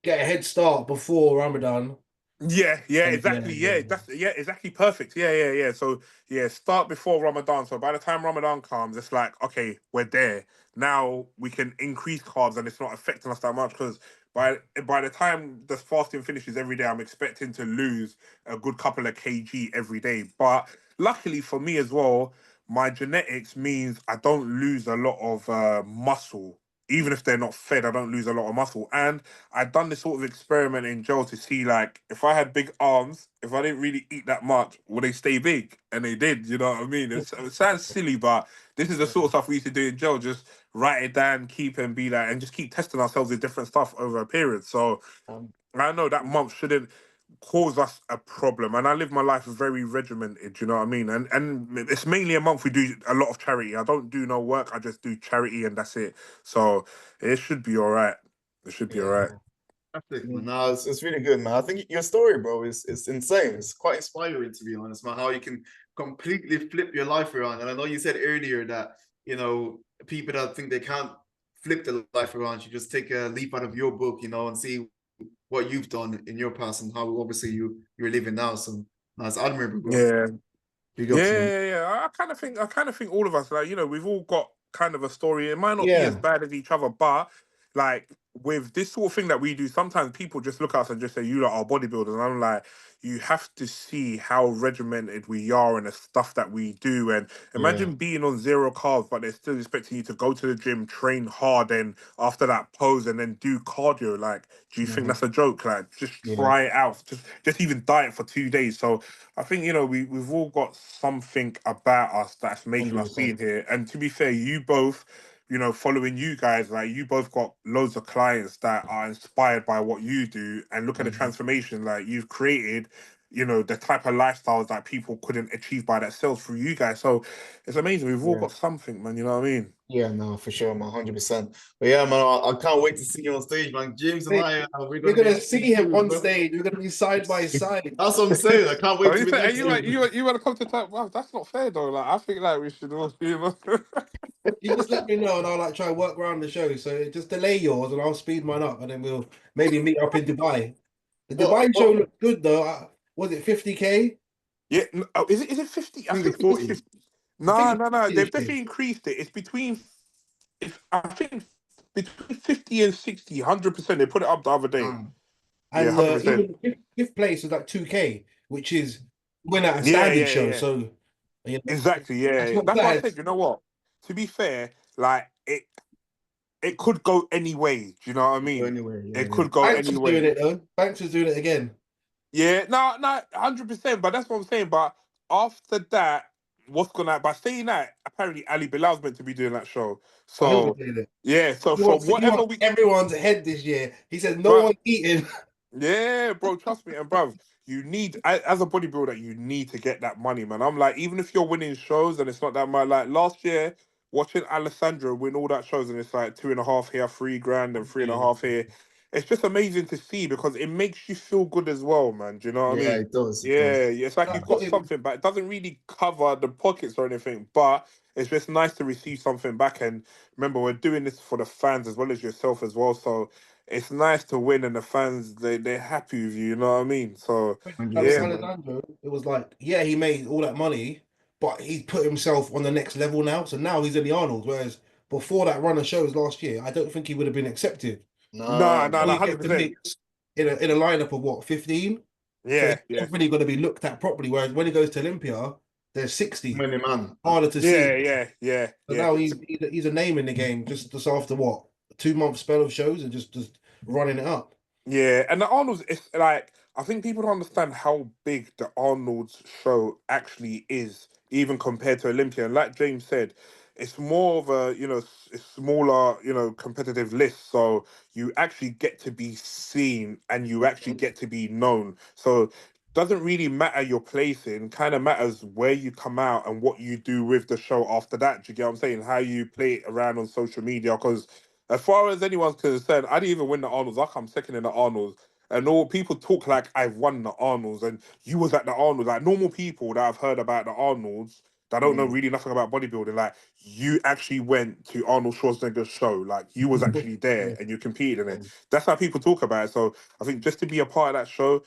get a head start before Ramadan. Yeah, exactly. That's exactly perfect. Yeah. So yeah, start before Ramadan. So by the time Ramadan comes, it's like, okay, we're there. Now we can increase carbs and it's not affecting us that much because by the time the fasting finishes every day, I'm expecting to lose a good couple of kg every day. But luckily for me as well, my genetics means I don't lose a lot of muscle. Even if they're not fed, I don't lose a lot of muscle. And I'd done this sort of experiment in gel to see, like, if I had big arms, if I didn't really eat that much, would they stay big? And they did, you know what I mean? It sounds silly, but this is the sort of stuff we used to do in gel, just write it down, keep and be like, and just keep testing ourselves with different stuff over a period. So I know that month shouldn't cause us a problem. And I live my life very regimented, you know what I mean? And it's mainly a month we do a lot of charity. I don't do no work, I just do charity and that's it. So it should be all right. It should be all right. Fantastic, man. No, it's really good, man. I think your story, bro, is insane. It's quite inspiring, to be honest, man. How you can completely flip your life around. And I know you said earlier that, you know, people that think they can't flip their life around should just take a leaf out of your book, you know, and see what you've done in your past and how obviously you're living now. So that's admirable, bro. Yeah. Big ups, man. Yeah. I kind of think all of us, like, you know, we've all got kind of a story. It might not be as bad as each other, but like with this sort of thing that we do, sometimes people just look at us and just say, "You lot are bodybuilders," and I'm like, you have to see how regimented we are and the stuff that we do. And imagine being on zero carbs, but they're still expecting you to go to the gym, train hard, and after that pose and then do cardio. Like, do you think that's a joke? Like, just try it out. Just even diet for 2 days. So I think, you know, we've all got something about us that's making us be here. And to be fair, you both, you know, following you guys, like you both got loads of clients that are inspired by what you do and look at the transformation like you've created, you know, the type of lifestyles that people couldn't achieve by themselves through you guys. So it's amazing. We've all got something, man. You know what I mean? Yeah, no, for sure, man, 100%. But yeah, man, I can't wait to see you on stage, man. James and I, we're gonna see him on stage. We're gonna be side by side. That's what I'm saying. I can't wait to be next you want to come to time? Wow, that's not fair though. Like I think like we should all, you know. You just let me know, and I'll like try and work around the show. So just delay yours, and I'll speed mine up, and then we'll maybe meet up in Dubai. The Dubai show looked good though. Was it 50K? Yeah. Oh, is it 50? I think it was 50. No. They've definitely increased it. It's between, I think between 50 and 60, 100%. They put it up the other day. And even the fifth place was like 2K, which is when at a standard show. So you know, exactly, that's what I said. You know what? To be fair, like it could go any way. Do you know what I mean? It could go Banks any was way. doing it though. Banks was doing it again. Yeah, no, 100%. But that's what I'm saying. But after that, what's gonna? By saying that, apparently Ali Bilal's meant to be doing that show. So yeah, so for whatever everyone's ahead this year. He said no one's eating. Yeah, bro, trust me, and bruv, you need as a bodybuilder, you need to get that money, man. I'm like, even if you're winning shows and it's not that much, like last year, watching Alessandro win all that shows and it's like 2.5 here, 3 grand and 3.5 here. It's just amazing to see because it makes you feel good as well, man. Do you know what I mean? It does. Yeah, it's like you've got something, but it doesn't really cover the pockets or anything. But it's just nice to receive something back. And remember, we're doing this for the fans as well as yourself as well. So it's nice to win, and the fans they're happy with you. You know what I mean? So Like with yeah, 100%, man. Alessandro, it was like, yeah, he made all that money, but he's put himself on the next level now. So now he's in the Arnold. Whereas before that run of shows last year, I don't think he would have been accepted. no, Nah, no, Now no, he hundred gets the percent. mix in a lineup of what, 15? So he's Yeah, yeah, definitely going to be looked at properly. Whereas when he goes to Olympia, there's too 60, many man. harder to yeah, see. yeah, yeah, So yeah. now he's a name in the game just after what, a 2 month spell of shows and just running it up. Yeah, and the Arnold's, it's like, I think people don't understand how big the Arnold's show actually is, even compared to Olympia. And like James said, it's more of a, a smaller, competitive list. So you actually get to be seen and you actually get to be known. So doesn't really matter your placing, kind of matters where you come out and what you do with the show after that. Do you get what I'm saying? How you play it around on social media, because as far as anyone's concerned, I didn't even win the Arnold's. I come second in the Arnold's. And all people talk like I've won the Arnold's and you was at the Arnold's. Like normal people that I've heard about the Arnold's that don't know really nothing about bodybuilding, like you actually went to Arnold Schwarzenegger's show. Like you was actually there and you competed in it. That's how people talk about it. So I think just to be a part of that show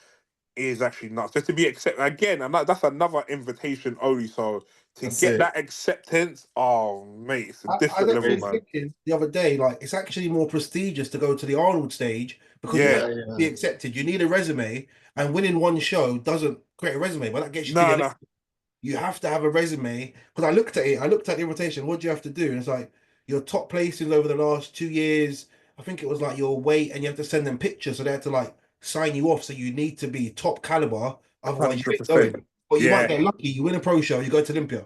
is actually nuts. Just to be accepted again, and that's another invitation only. So to That's get it. that acceptance, oh mate, it's a I different was level, actually Crazy. man. thinking the other day, like it's actually more prestigious to go to the Arnold stage because you Yeah, Yeah, have to yeah. be accepted. You need a resume, and winning one show doesn't create a resume, but that gets you to the no, Olympics. no, You have to have a resume because I looked at it. I looked at the invitation. What do you have to do? And it's like your top placings over the last 2 years. I think it was like your weight, and you have to send them pictures, so they had to like sign you off. So you need to be top caliber, otherwise you hundred ain't going. percent. But you might Yeah, get lucky. You win a pro show, you go to Olympia.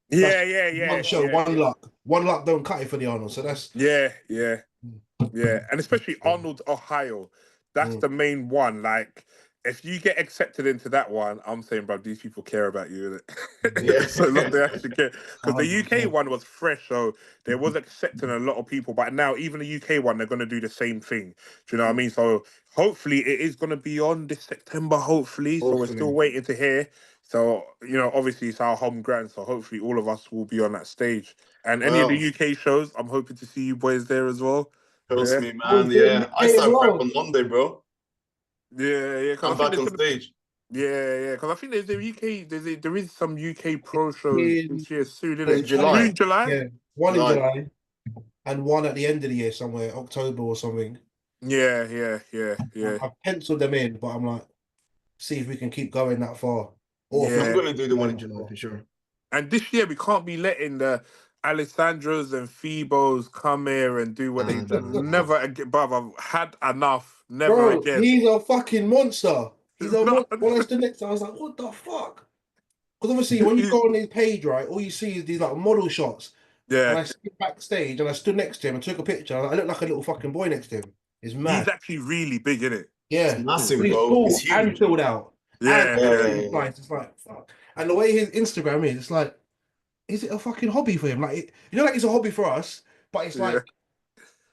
That's yeah, yeah, one yeah, show, yeah, one yeah, luck. One luck don't cut it for the Arnold. So that's yeah, yeah. Yeah, and especially Arnold, Ohio. That's mm. the main one. Like, if you get accepted into that one, I'm saying, bro, these people care about you. Yeah. Innit? So like, they actually care. Because the UK 100%. one was fresh, so they was accepting a lot of people. But now, even the UK one, they're going to do the same thing. Do you know what I mean? So hopefully, it is going to be on this September. Hopefully, so we're still Hopefully. waiting to hear. So obviously, it's our home ground. So hopefully, all of us will be on that stage. And any of the Well, UK shows, I'm hoping to see you boys there as well. trust Yeah. me, Oh, man. you're doing Yeah. I UK as start prep well. on Monday, bro. Yeah, yeah, because I I'm think back there's on gonna, stage yeah, because I think there's a UK, there is some UK pro shows In this year soon, isn't in it? July. June, July? yeah, one in July. July and one at the end of the year somewhere, October or something. Yeah, yeah, yeah, yeah, I've penciled them in, but I'm like, see if we can keep going that far. Or if we I'm yeah. gonna do the one going in that July far. for sure. And this year we can't be letting the Alessandros and Phoebos come here and do what they And done. Never again, bruv. I've had enough. Never Bro, again. he's a fucking monster. He's a No, monster. When I stood next to him, I was like, what the fuck? Because obviously, when you go on his page, right, all you see is these like model shots. And yeah, I stood backstage and I stood next to him and took a picture. I looked like a little fucking boy next to him. It's he's mad. actually really big, isn't it? it's Yeah. massive, But he's bro. It's tall and huge. filled out and Yeah, Yeah, yeah, yeah, actually yeah. nice. It's like, fuck. And the way his Instagram is, it's like, is it a fucking hobby for him? Like, like it's a hobby for us, but it's yeah. like,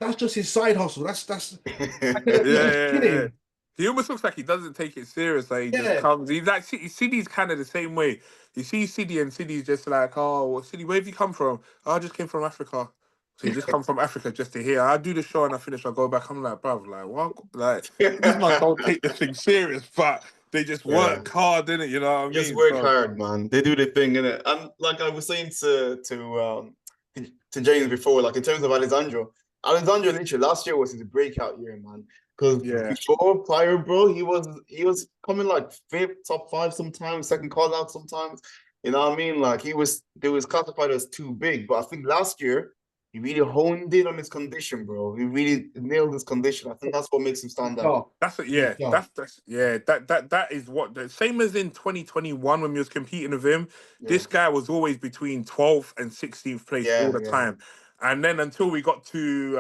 that's just his side hustle. That's Yeah, he's just yeah, yeah. chilling. He almost looks like he doesn't take it serious. Like he just Yeah. comes. He's like Siddy's kind of the same way. You see Siddy and Siddy's just like, oh, well, Siddy, where have you come from? Oh, I just came from Africa. So you just come from Africa just to hear. I do the show and I finish. I go back. I'm like, bruv, like what? Like these man don't take the thing serious, but they just Yeah. work hard, innit? You know what I Just mean? work So hard, man. They do their thing, innit? And like I was saying to James before, like in terms of Alessandro literally last year was his breakout year, man. Because yeah, prior, bro, he was coming like fifth, top five sometimes, second call out sometimes. You know what I mean? Like they was classified as too big. But I think last year he really honed in on his condition, bro. He really nailed his condition. I think that's what makes him stand out. Sharp. that's it. He's Yeah, sharp. that is what the same as in 2021 when we was competing with him. Yeah. This guy was always between 12th and 16th place all Yeah, the yeah. time, and then until we got to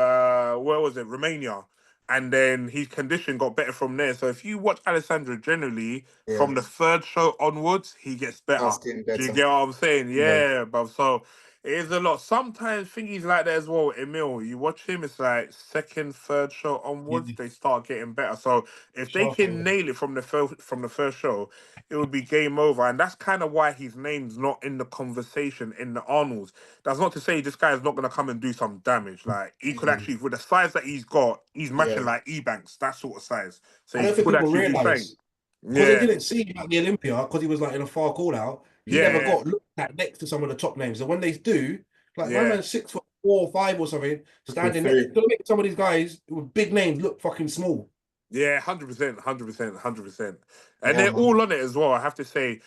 where was it, Romania, and then his condition got better from there. So if you watch Alessandro generally Yeah. from the third show onwards, he gets better. That's getting Do you better. get what I'm saying? Yeah. Yeah, but so It is a lot. Sometimes thingies like that as well. Emil, you watch him, it's like second, third show onwards, they start getting better. So if they Sharper. can nail it from the first show, it would be game over. And that's kind of why his name's not in the conversation in the Arnolds. That's not to say this guy is not gonna come and do some damage. Like he could actually, with the size that he's got, he's matching like Ebanks, that sort of size. So I he don't think could people actually do something. realise because they Yeah, didn't see him at the Olympia because he was like in a far call out. He never yeah, got looked at next to some of the top names. And when they do, like my yeah. man's 6'4" or 5 or something, standing next, it's gonna make some of these guys with big names look fucking small. Yeah, 100%, 100%, 100%. And Yeah, they're man. all on it as well. I have to say,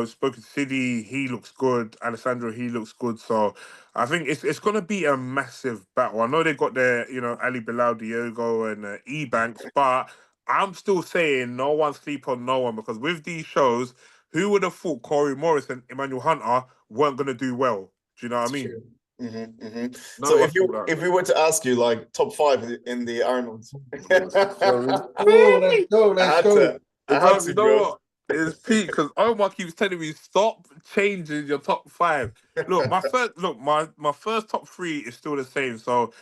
spoken City, he looks good. Alessandro, he looks good. So I think it's gonna be a massive battle. I know they got their, Ali Bilal, Diogo, and Ebanks, but I'm still saying no one sleep on no one because with these shows, who would have thought Corey Morris and Emmanuel Hunter weren't gonna do well? Do you know what I mean? None So of us thought that. if we were to ask you like top 5 in the Arnolds, Oh, let's go, let's go. I had Bro, to, you know bro. what? It's peak because Omar keeps telling me stop changing your top 5. Look, my first top 3 is still the same. So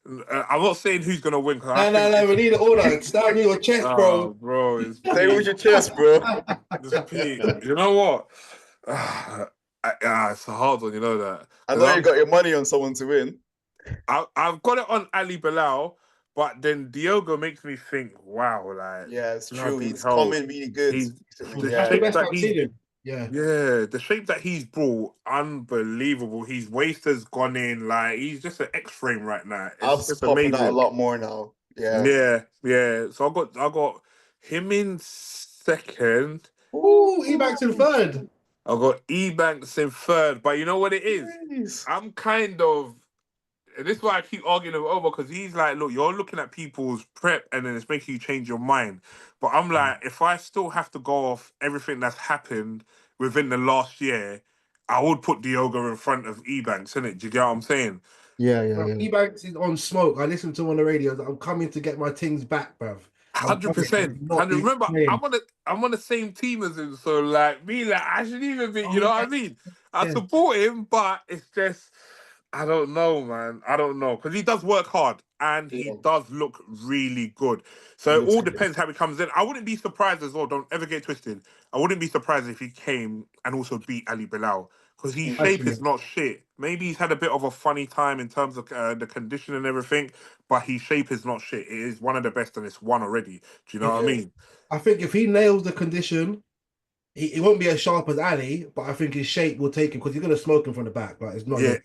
I'm not saying who's gonna win because I think No, we need an order. Stand in your chest, bro. bro, it's Say with peak. your chest, bro. It's peak. You know what? It's a hard one. You know that I 'Cause know you got your money on someone to win. I've got it on Ali Bilal, but then Diogo makes me think, wow, like Yeah, it's true. bloody He's hell, coming really good. he's the That's the shape best that I've he's seen him. Yeah. Yeah, the shape that he's brought, unbelievable. His waist has gone in, like he's just an X-frame right now. It's Abs just popping out a amazing. lot more now. Yeah. Yeah. So I got him in second. Ooh, Ebanks in third. I got Ebanks in third. But you know what it is? Jeez. I'm kind of and this is why I keep arguing him over because he's like, look, you're looking at people's prep and then it's making you change your mind. But I'm like, if I still have to go off everything that's happened within the last year, I would put Diogo in front of Ebanks, innit? Do you get what I'm saying? Yeah. Ebanks is on smoke. I listened to him on the radio. I'm coming to get my things back, bruv. I'm coming. 100%. Not 100. Remember, playing. I'm on the same team as him, so like me, like I shouldn't even be. You know what I mean? I Yeah. support him, but it's just I don't know, man. I don't know because he does work hard and he does look really good. So it all depends how he comes in. I wouldn't be surprised as well. Don't ever get it twisted. I wouldn't be surprised if he came and also beat Ali Bilal because his shape is not shit. Maybe he's had a bit of a funny time in terms of the condition and everything, but his shape is not shit. It is one of the best and it's won already. Do you know what I mean? I think if he nails the condition, he won't be as sharp as Ali, but I think his shape will take him because he's going to smoke him from the back. Like it's not. Yeah.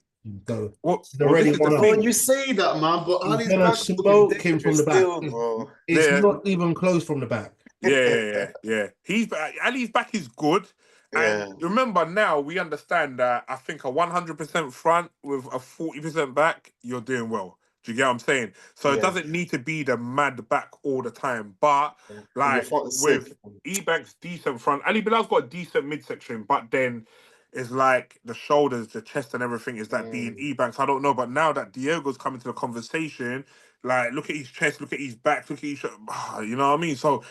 So Well, already this is the one Oh, thing. you say that, man, but He's Ali's gonna back is looking smoke him from dangerous the back. still, bro. It's Yeah. not even close from the back. Yeah. He's back. Ali's back is good. And remember now we understand that I think a 100% front with a 40% back, you're doing well. Do you get what I'm saying? So it doesn't need to be the mad back all the time. But like with Ebank's decent front, Ali Bilal's got a decent midsection, but then it's like the shoulders, the chest, and everything is that being Ebanks. I don't know, but now that Diego's coming to the conversation, like look at his chest, look at his back, look at his, you know what I mean? So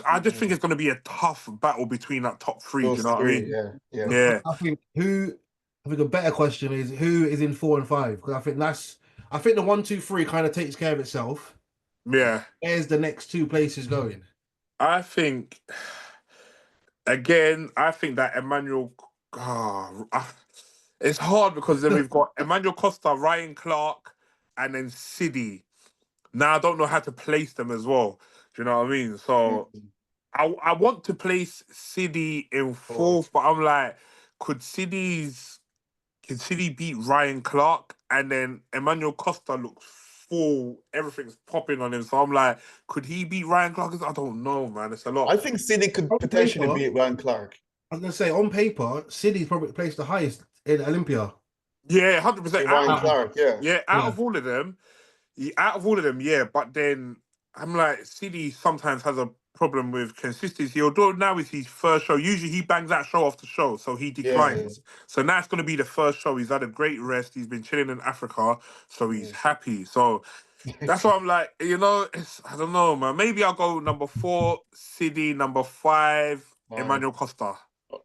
I just think it's going to be a tough battle between that top 3. Do you know what I mean? Yeah. I think a better question is who is in 4 and 5 because I think the 1, 2, 3 kind of takes care of itself. Yeah. Where's the next 2 places going? I think that Emmanuel. It's hard because then we've got Emmanuel Costa, Ryan Clark, and then Sidi. Now I don't know how to place them as well. Do you know what I mean? So I want to place Sidi in 4th, but I'm like, can Sidi beat Ryan Clark? And then Emmanuel Costa looks full, everything's popping on him. So I'm like, could he beat Ryan Clark? I don't know, man. It's a lot. I think City could potentially beat Ryan Clark. I was gonna say on paper, City's probably placed the highest in Olympia. Yeah, 100%. Ryan Clark, out of all of them, yeah. But then I'm like, City sometimes has a problem with consistency. Although now it's his first show. Usually he bangs that show after show, so he declines. So now it's going to be the first show. He's had a great rest. He's been chilling in Africa, so he's happy. So that's why I'm like, I don't know, man. Maybe I'll go number 4, City, number 5, Emmanuel Costa.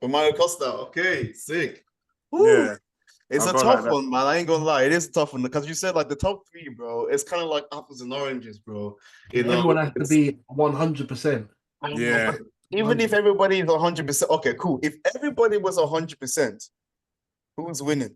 Emmanuel Costa, okay, sick. Yeah. It's I'll a go like tough that. one, man. I ain't gonna lie. It is a tough one because you said like the top three, bro. It's kind of like apples and oranges, bro. You know, Everyone has to it's be 100%. Yeah. even if everybody is 100%. Okay, cool. If everybody was 100%, who's winning?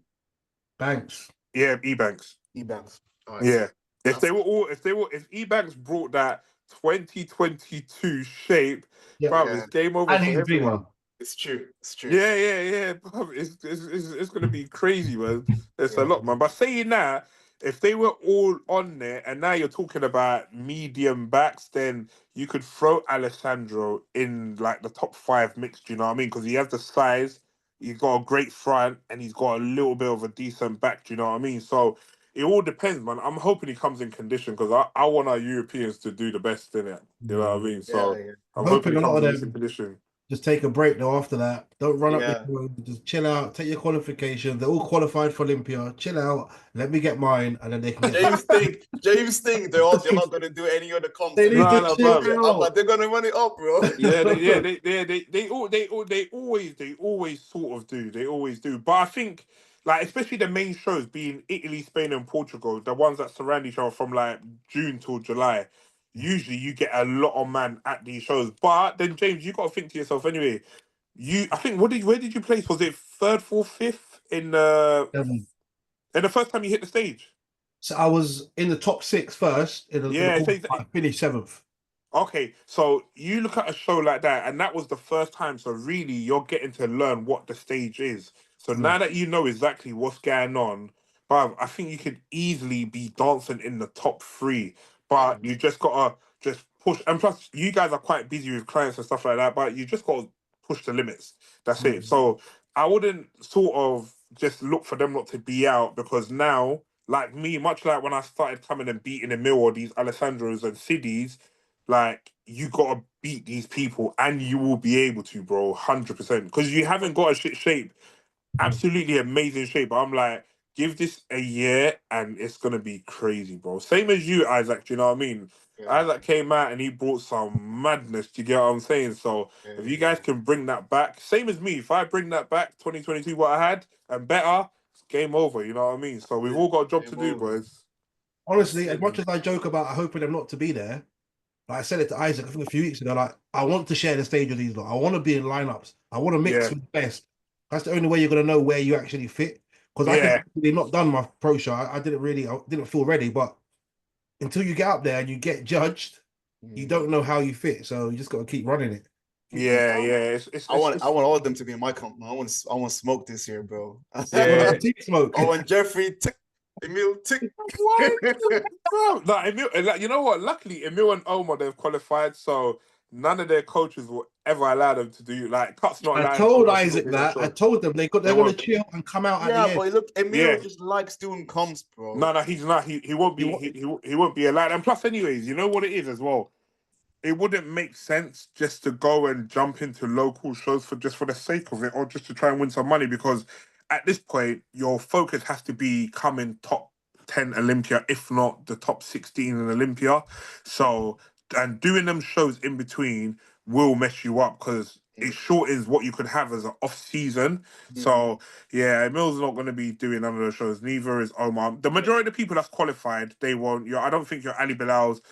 Banks. Yeah, Ebanks. Ebanks. All right. Yeah. That's If Ebanks brought that 2022 shape, Yeah. bruv, yeah. it's game over And for he's bigger. everyone. It's true. It's true. Yeah, bruv, it's gonna be crazy, man. It's a Yeah. lot, man. But saying that, if they were all on there, and now you're talking about medium backs, then you could throw Alessandro in like the top 5 mix. Do you know what I mean? Because he has the size, he's got a great front, and he's got a little bit of a decent back. Do you know what I mean? So it all depends, man. I'm hoping he comes in condition because I want our Europeans to do the best in it. You know what I mean? Yeah. So Yeah. I'm I'm hoping hoping he a lot comes of in decent them condition. just take a break though after that. Don't run up the Yeah. hill. Just chill out. Take your qualifications. They're all qualified for Olympia. Chill out. Let me get mine, and then they can get back. James think they're not gonna do any other comps They need anymore. to No, chill bruv. I'm like, out. they're gonna run it up, bro. Yeah, they always sort of do. They always do. But I think, like, especially the main shows being Italy, Spain, and Portugal, the ones that surround each other from like June till July. Usually, you get a lot of man at these shows. But then, James, you got to think to yourself anyway. I think, where did you place? Was it third, fourth, fifth in the first time you hit the stage? So I was in the top 6 first in the Yeah, quarter. I finished 7th. okay, so you look at a show like that, and that was the first time. So really, you're getting to learn what the stage is. So Yeah. now that you know exactly what's going on, but I think you could easily be dancing in the top 3. But you just gotta just push. And plus, you guys are quite busy with clients and stuff like that. But you just gotta push the limits. That's it. So I wouldn't sort of just look for them not to be out because now, like me, much like when I started coming and beating the mill or these Alessandros and Siddies, like you gotta beat these people, and you will be able to, bro, 100%. Because you haven't got a shit shape, absolutely amazing shape. But I'm like, give this a year, and it's gonna be crazy, bro. Same as you, Isaac. Do you know what I mean? Yeah. Isaac came out and he brought some madness. Do you get what I'm saying? So if you guys can bring that back, same as me. If I bring that back, 2022, what I had and better, it's game over. You know what I mean? So we've all got a job to do, boys. Honestly, That's as it, much man. as I joke about hoping them not to be there, like I said it to Isaac, I think a few weeks ago, like, I want to share the stage with these lot. I want to be in lineups. I want to mix Yeah, with the best. That's the only way you're going to know where you actually fit. Because I could yeah, actually not done my pro show. I didn't feel ready. But until you get up there and you get judged, you don't know how you fit. So you just got to keep running it. yeah. I want all of them to be in my comp. Man. I want smoke this year, bro. Well, Yeah. like team smoke. I want Jeffrey tick, Emil tick. What? Bro, like, like, you know what? Luckily, Emil and Omar, they've qualified, so none of their coaches will ever allow them to do, like, Cut's not I allowing told anyone to go Isaac do that that. I show. told them they're They going to won't. chill and come out at Yeah, the end. but look, Emil Yeah. just likes doing comps, bro. No, he's not. He won't be. He won't be allowed. And plus, anyways, you know what it is as well. It wouldn't make sense just to go and jump into local shows for just for the sake of it, or just to try and win some money. Because at this point, your focus has to be coming top 10 Olympia, if not the top 16 in Olympia. So, and doing them shows in between will mess you up because it shortens what you could have as an off season. So yeah, Emil's not going to be doing none of those shows. Neither is Omar. The majority of the people that's qualified, they won't. I don't think your Ali Bilal's.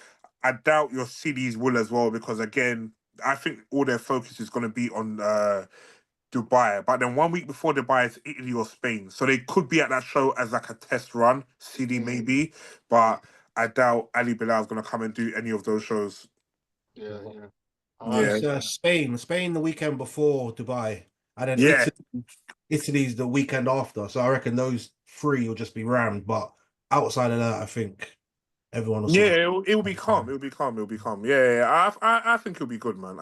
I doubt your cities will as well because again, I think all their focus is going to be on Dubai. But then 1 week before Dubai is Italy or Spain, so they could be at that show as like a test run, city maybe. But I doubt Ali Bilal is going to come and do any of those shows. Yeah, yeah. Yeah, It's Spain the weekend before Dubai, and then yeah, Italy's the weekend after. So I reckon those 3 will just be rammed. But outside of that, I think everyone will yeah. sort of. It'll be calm. It'll be calm. It'll be calm. Yeah. I think it'll be good, man.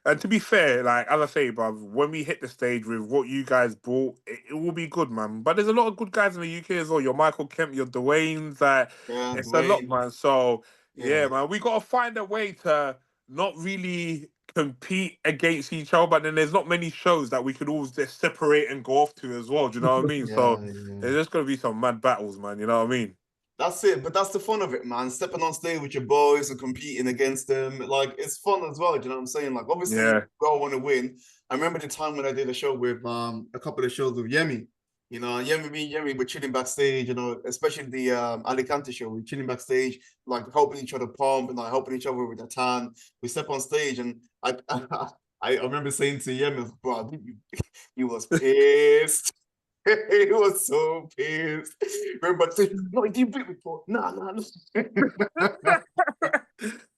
And to be fair, like as I say, bruv, when we hit the stage with what you guys brought, it will be good, man. But there's a lot of good guys in the UK as well. Your Michael Kemp, your Dwayne's, Yeah, it's a lot, Dwayne. man. So yeah, Yeah. man, we gotta find a way to not really compete against each other, but then there's not many shows that we could all just separate and go off to as well. Do you know what I mean? So Yeah. there's just gonna be some mad battles, man. You know what I mean? That's it, but that's the fun of it, man. Stepping on stage with your boys and competing against them, like it's fun as well. Do you know what I'm saying? Like, obviously, Yeah. we all want to win. I remember the time when I did a show with a couple of shows with Yemi. You know, me and Yemi were chilling backstage, you know, especially the Alicante show. We're chilling backstage, like helping each other pump and like helping each other with the tan. We step on stage and I remember saying to Yemi, bro, he was pissed. He was so pissed. Remember saying, no, he didn't beat me before. Nah.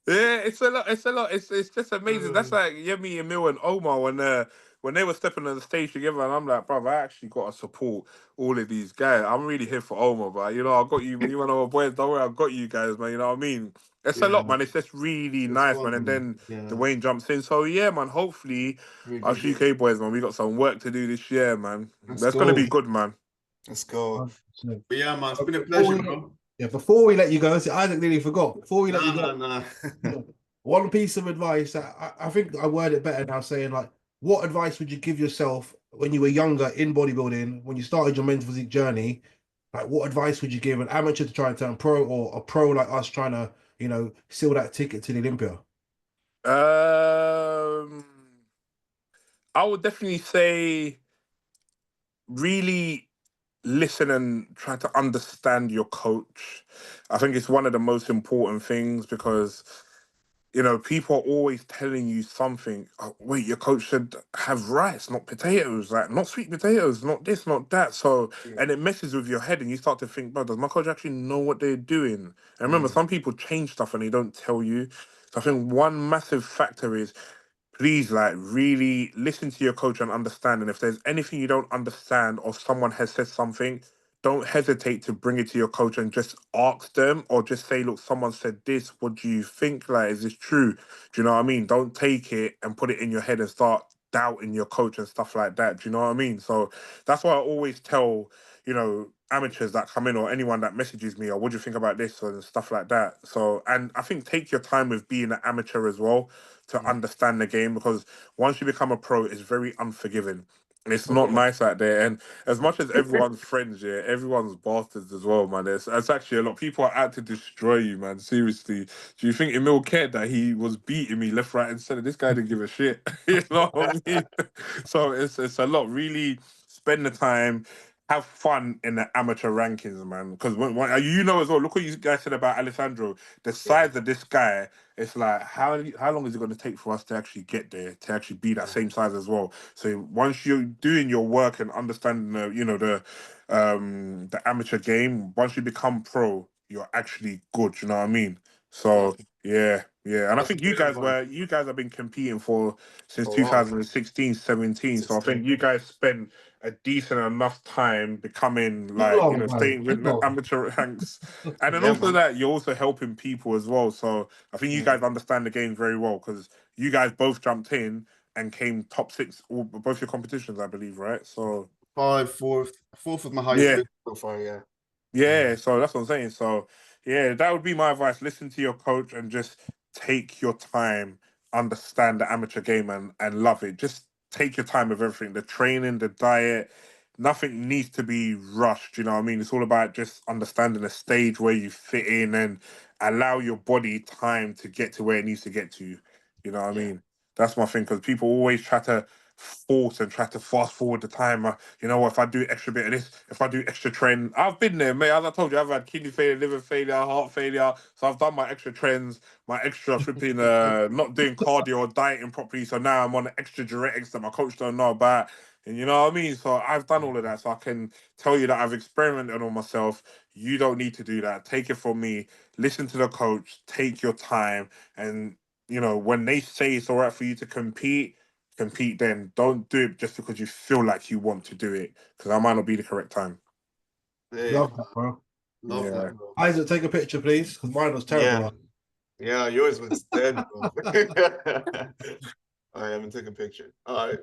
Yeah, it's a lot. It's a lot. It's just amazing. That's like Yemi, Emil, and Omar when they were stepping on the stage together, and I'm like, bro, I actually got to support all of these guys. I'm really here for Omar, but you know, I got you. You know, boys, don't worry, I got you guys, man. You know what I mean? It's a Yeah, lot, man. It's just really it's nice, fun, man. And man. then Yeah, Dwayne jumps in. So yeah, man. Hopefully, really us good. UK boys, man, we got some work to do this year, man. Let's That's gonna go. be good, man. Let's go. 100%. But yeah, man, it's been a Before pleasure, we, bro. yeah, before we let you go, see, Isaac nearly forgot. Before we let you go, Nah. one piece of advice that I think I word it better now, saying like, what advice would you give yourself when you were younger in bodybuilding, when you started your men's physique journey? Like, what advice would you give an amateur to try and turn pro, or a pro like us trying to, you know, seal that ticket to the Olympia? I would definitely say really listen and try to understand your coach. I think it's one of the most important things because you know people are always telling you something. Oh, wait, your coach should have rice, not potatoes, like not sweet potatoes, not this, not that. So, Yeah, and it messes with your head, and you start to think, bro, does my coach actually know what they're doing? And remember, yeah, some people change stuff and they don't tell you. So I think one massive factor is please like really listen to your coach and understand, and if there's anything you don't understand or someone has said something, don't hesitate to bring it to your coach and just ask them or just say, look, someone said this, what do you think, like is this true? Do you know what I mean? Don't take it and put it in your head and start doubting your coach and stuff like that. Do you know what I mean? So that's why I always tell, you know, amateurs that come in or anyone that messages me or what do you think about this and stuff like that. So, and I think take your time with being an amateur as well to yeah. understand the game, because once you become a pro, it's very unforgiving. It's not Yeah. nice out there. And as much as everyone's friends, yeah, everyone's bastards as well, man. It's actually a lot. People are out to destroy you, man. Seriously. Do you think Emil cared that he was beating me left, right, and center? This guy didn't give a shit. You know what I mean? So it's a lot. Really spend the time, have fun in the amateur rankings, man. Because when you know as well, look what you guys said about Alessandro. The Yeah. size of this guy, it's like how long is it going to take for us to actually get there, to actually be that same size as well? So once you're doing your work and understanding the the amateur game, once you become pro, you're actually good. You know what I mean? So That's yeah, and I that's think great advice. you guys have been competing for since For a while. 2016, 17. So I 16. think you guys spent a decent enough time becoming Too like, you long, know, man. staying Too with the long. amateur ranks. And then Yeah, also man. that you're also helping people as well. So I think you Yeah. guys understand the game very well because you guys both jumped in and came top six, all both your competitions, I believe, right? So Fourth was my highest yeah, figure so far. Yeah. yeah, so that's what I'm saying. So yeah, that would be my advice. Listen to your coach and just take your time, understand the amateur game and love it. Just take your time with everything. The training, the diet, nothing needs to be rushed, you know what I mean? It's all about just understanding the stage where you fit in and allow your body time to get to where it needs to get to. You know what I Yeah. mean? That's my thing, because people always try to force and try to fast forward the time. You know, if I do extra bit of this, if I do extra training, I've been there, mate. As I told you, I've had kidney failure, liver failure, heart failure. So I've done my extra trends, my extra flipping, not doing cardio or dieting properly. So now I'm on extra diuretics that my coach don't know about. And you know what I mean? So I've done all of that. So I can tell you that I've experimented on myself. You don't need to do that. Take it from me. Listen to the coach. Take your time. And, you know, when they say it's all right for you to compete then. Don't do it just because you feel like you want to do it, because that might not be the correct time. Hey, Love that, bro. love Yeah. that, bro. Isaac, take a picture, please, because mine was Yeah. terrible. Yeah, yours was dead, bro. All right, I'm gonna take a picture. All right.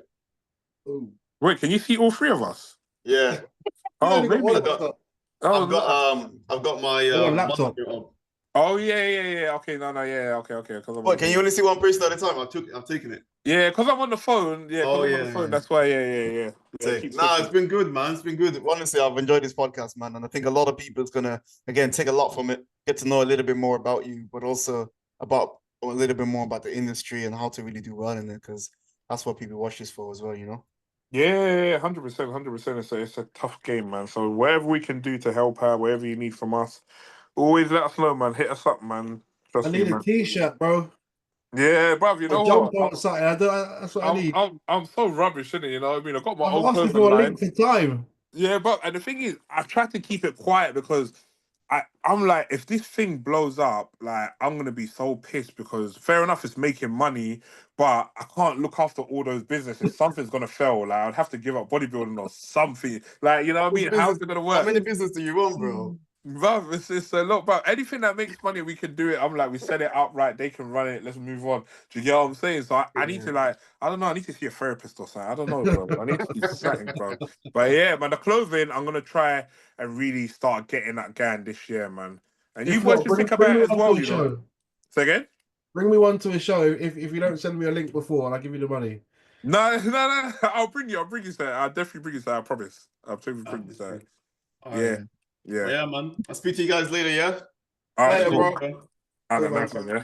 Ooh. Wait, can you see all three of us? Yeah. You Oh, only got one I maybe. of us got up. Oh, I've got my You're on laptop. monitor up. oh yeah. Okay, no, yeah, okay. Because I'm on What, the can you phone. only see one person at a time? I've taken it. Yeah, because I'm on the phone. Yeah, because Oh I'm on the yeah, phone. yeah. That's why. Yeah. Yeah, Sick. keep Nah, it's switching. been good, man. It's been good. Honestly, I've enjoyed this podcast, man, and I think a lot of people's gonna again take a lot from it, get to know a little bit more about you, but also about a little bit more about the industry and how to really do well in it, because that's what people watch this for as well, you know. Yeah, 100%, 100%. It's a tough game, man. So whatever we can do to help out, whatever you need from us, always let us know, man. Hit us up, man. I Trust me, need a man. T-shirt, bro. Yeah, bruv, you A know jumper what? or something. That's what I need. I'm so rubbish, isn't it? You know what I mean? I got my I'm old asking clothing for a line. link for time. Yeah, but and the thing is, I try to keep it quiet because I'm like, if this thing blows up, like I'm gonna be so pissed because fair enough, it's making money, but I can't look after all those businesses. Something's gonna fail. Like I'd have to give up bodybuilding or something. Like you know what I Which mean? How's business? it gonna How work? many business do you own, bro? Bruv, it's a lot, but anything that makes money, we can do it. I'm like, we set it up right, they can run it, let's move on. Do you get what I'm saying? So I need to like, I don't know, I need to see a therapist or something. I don't know, bro. I need to do something, bro. But yeah, man, the clothing, I'm gonna try and really start getting that going this year, man. And you If boys not, should think bring about me it as one to well, a you know. show. Say again? Bring me one to a show. If you don't send me a link before, and I'll give you the money. No, no, no. I'll bring you something. I'll definitely bring you something, I promise. I'll definitely bring you something. All Yeah, right. yeah. Well, yeah, man. I'll speak to you guys later, yeah? All right, Later, cool. bro. Okay. I Bye, don't know, bye. yeah.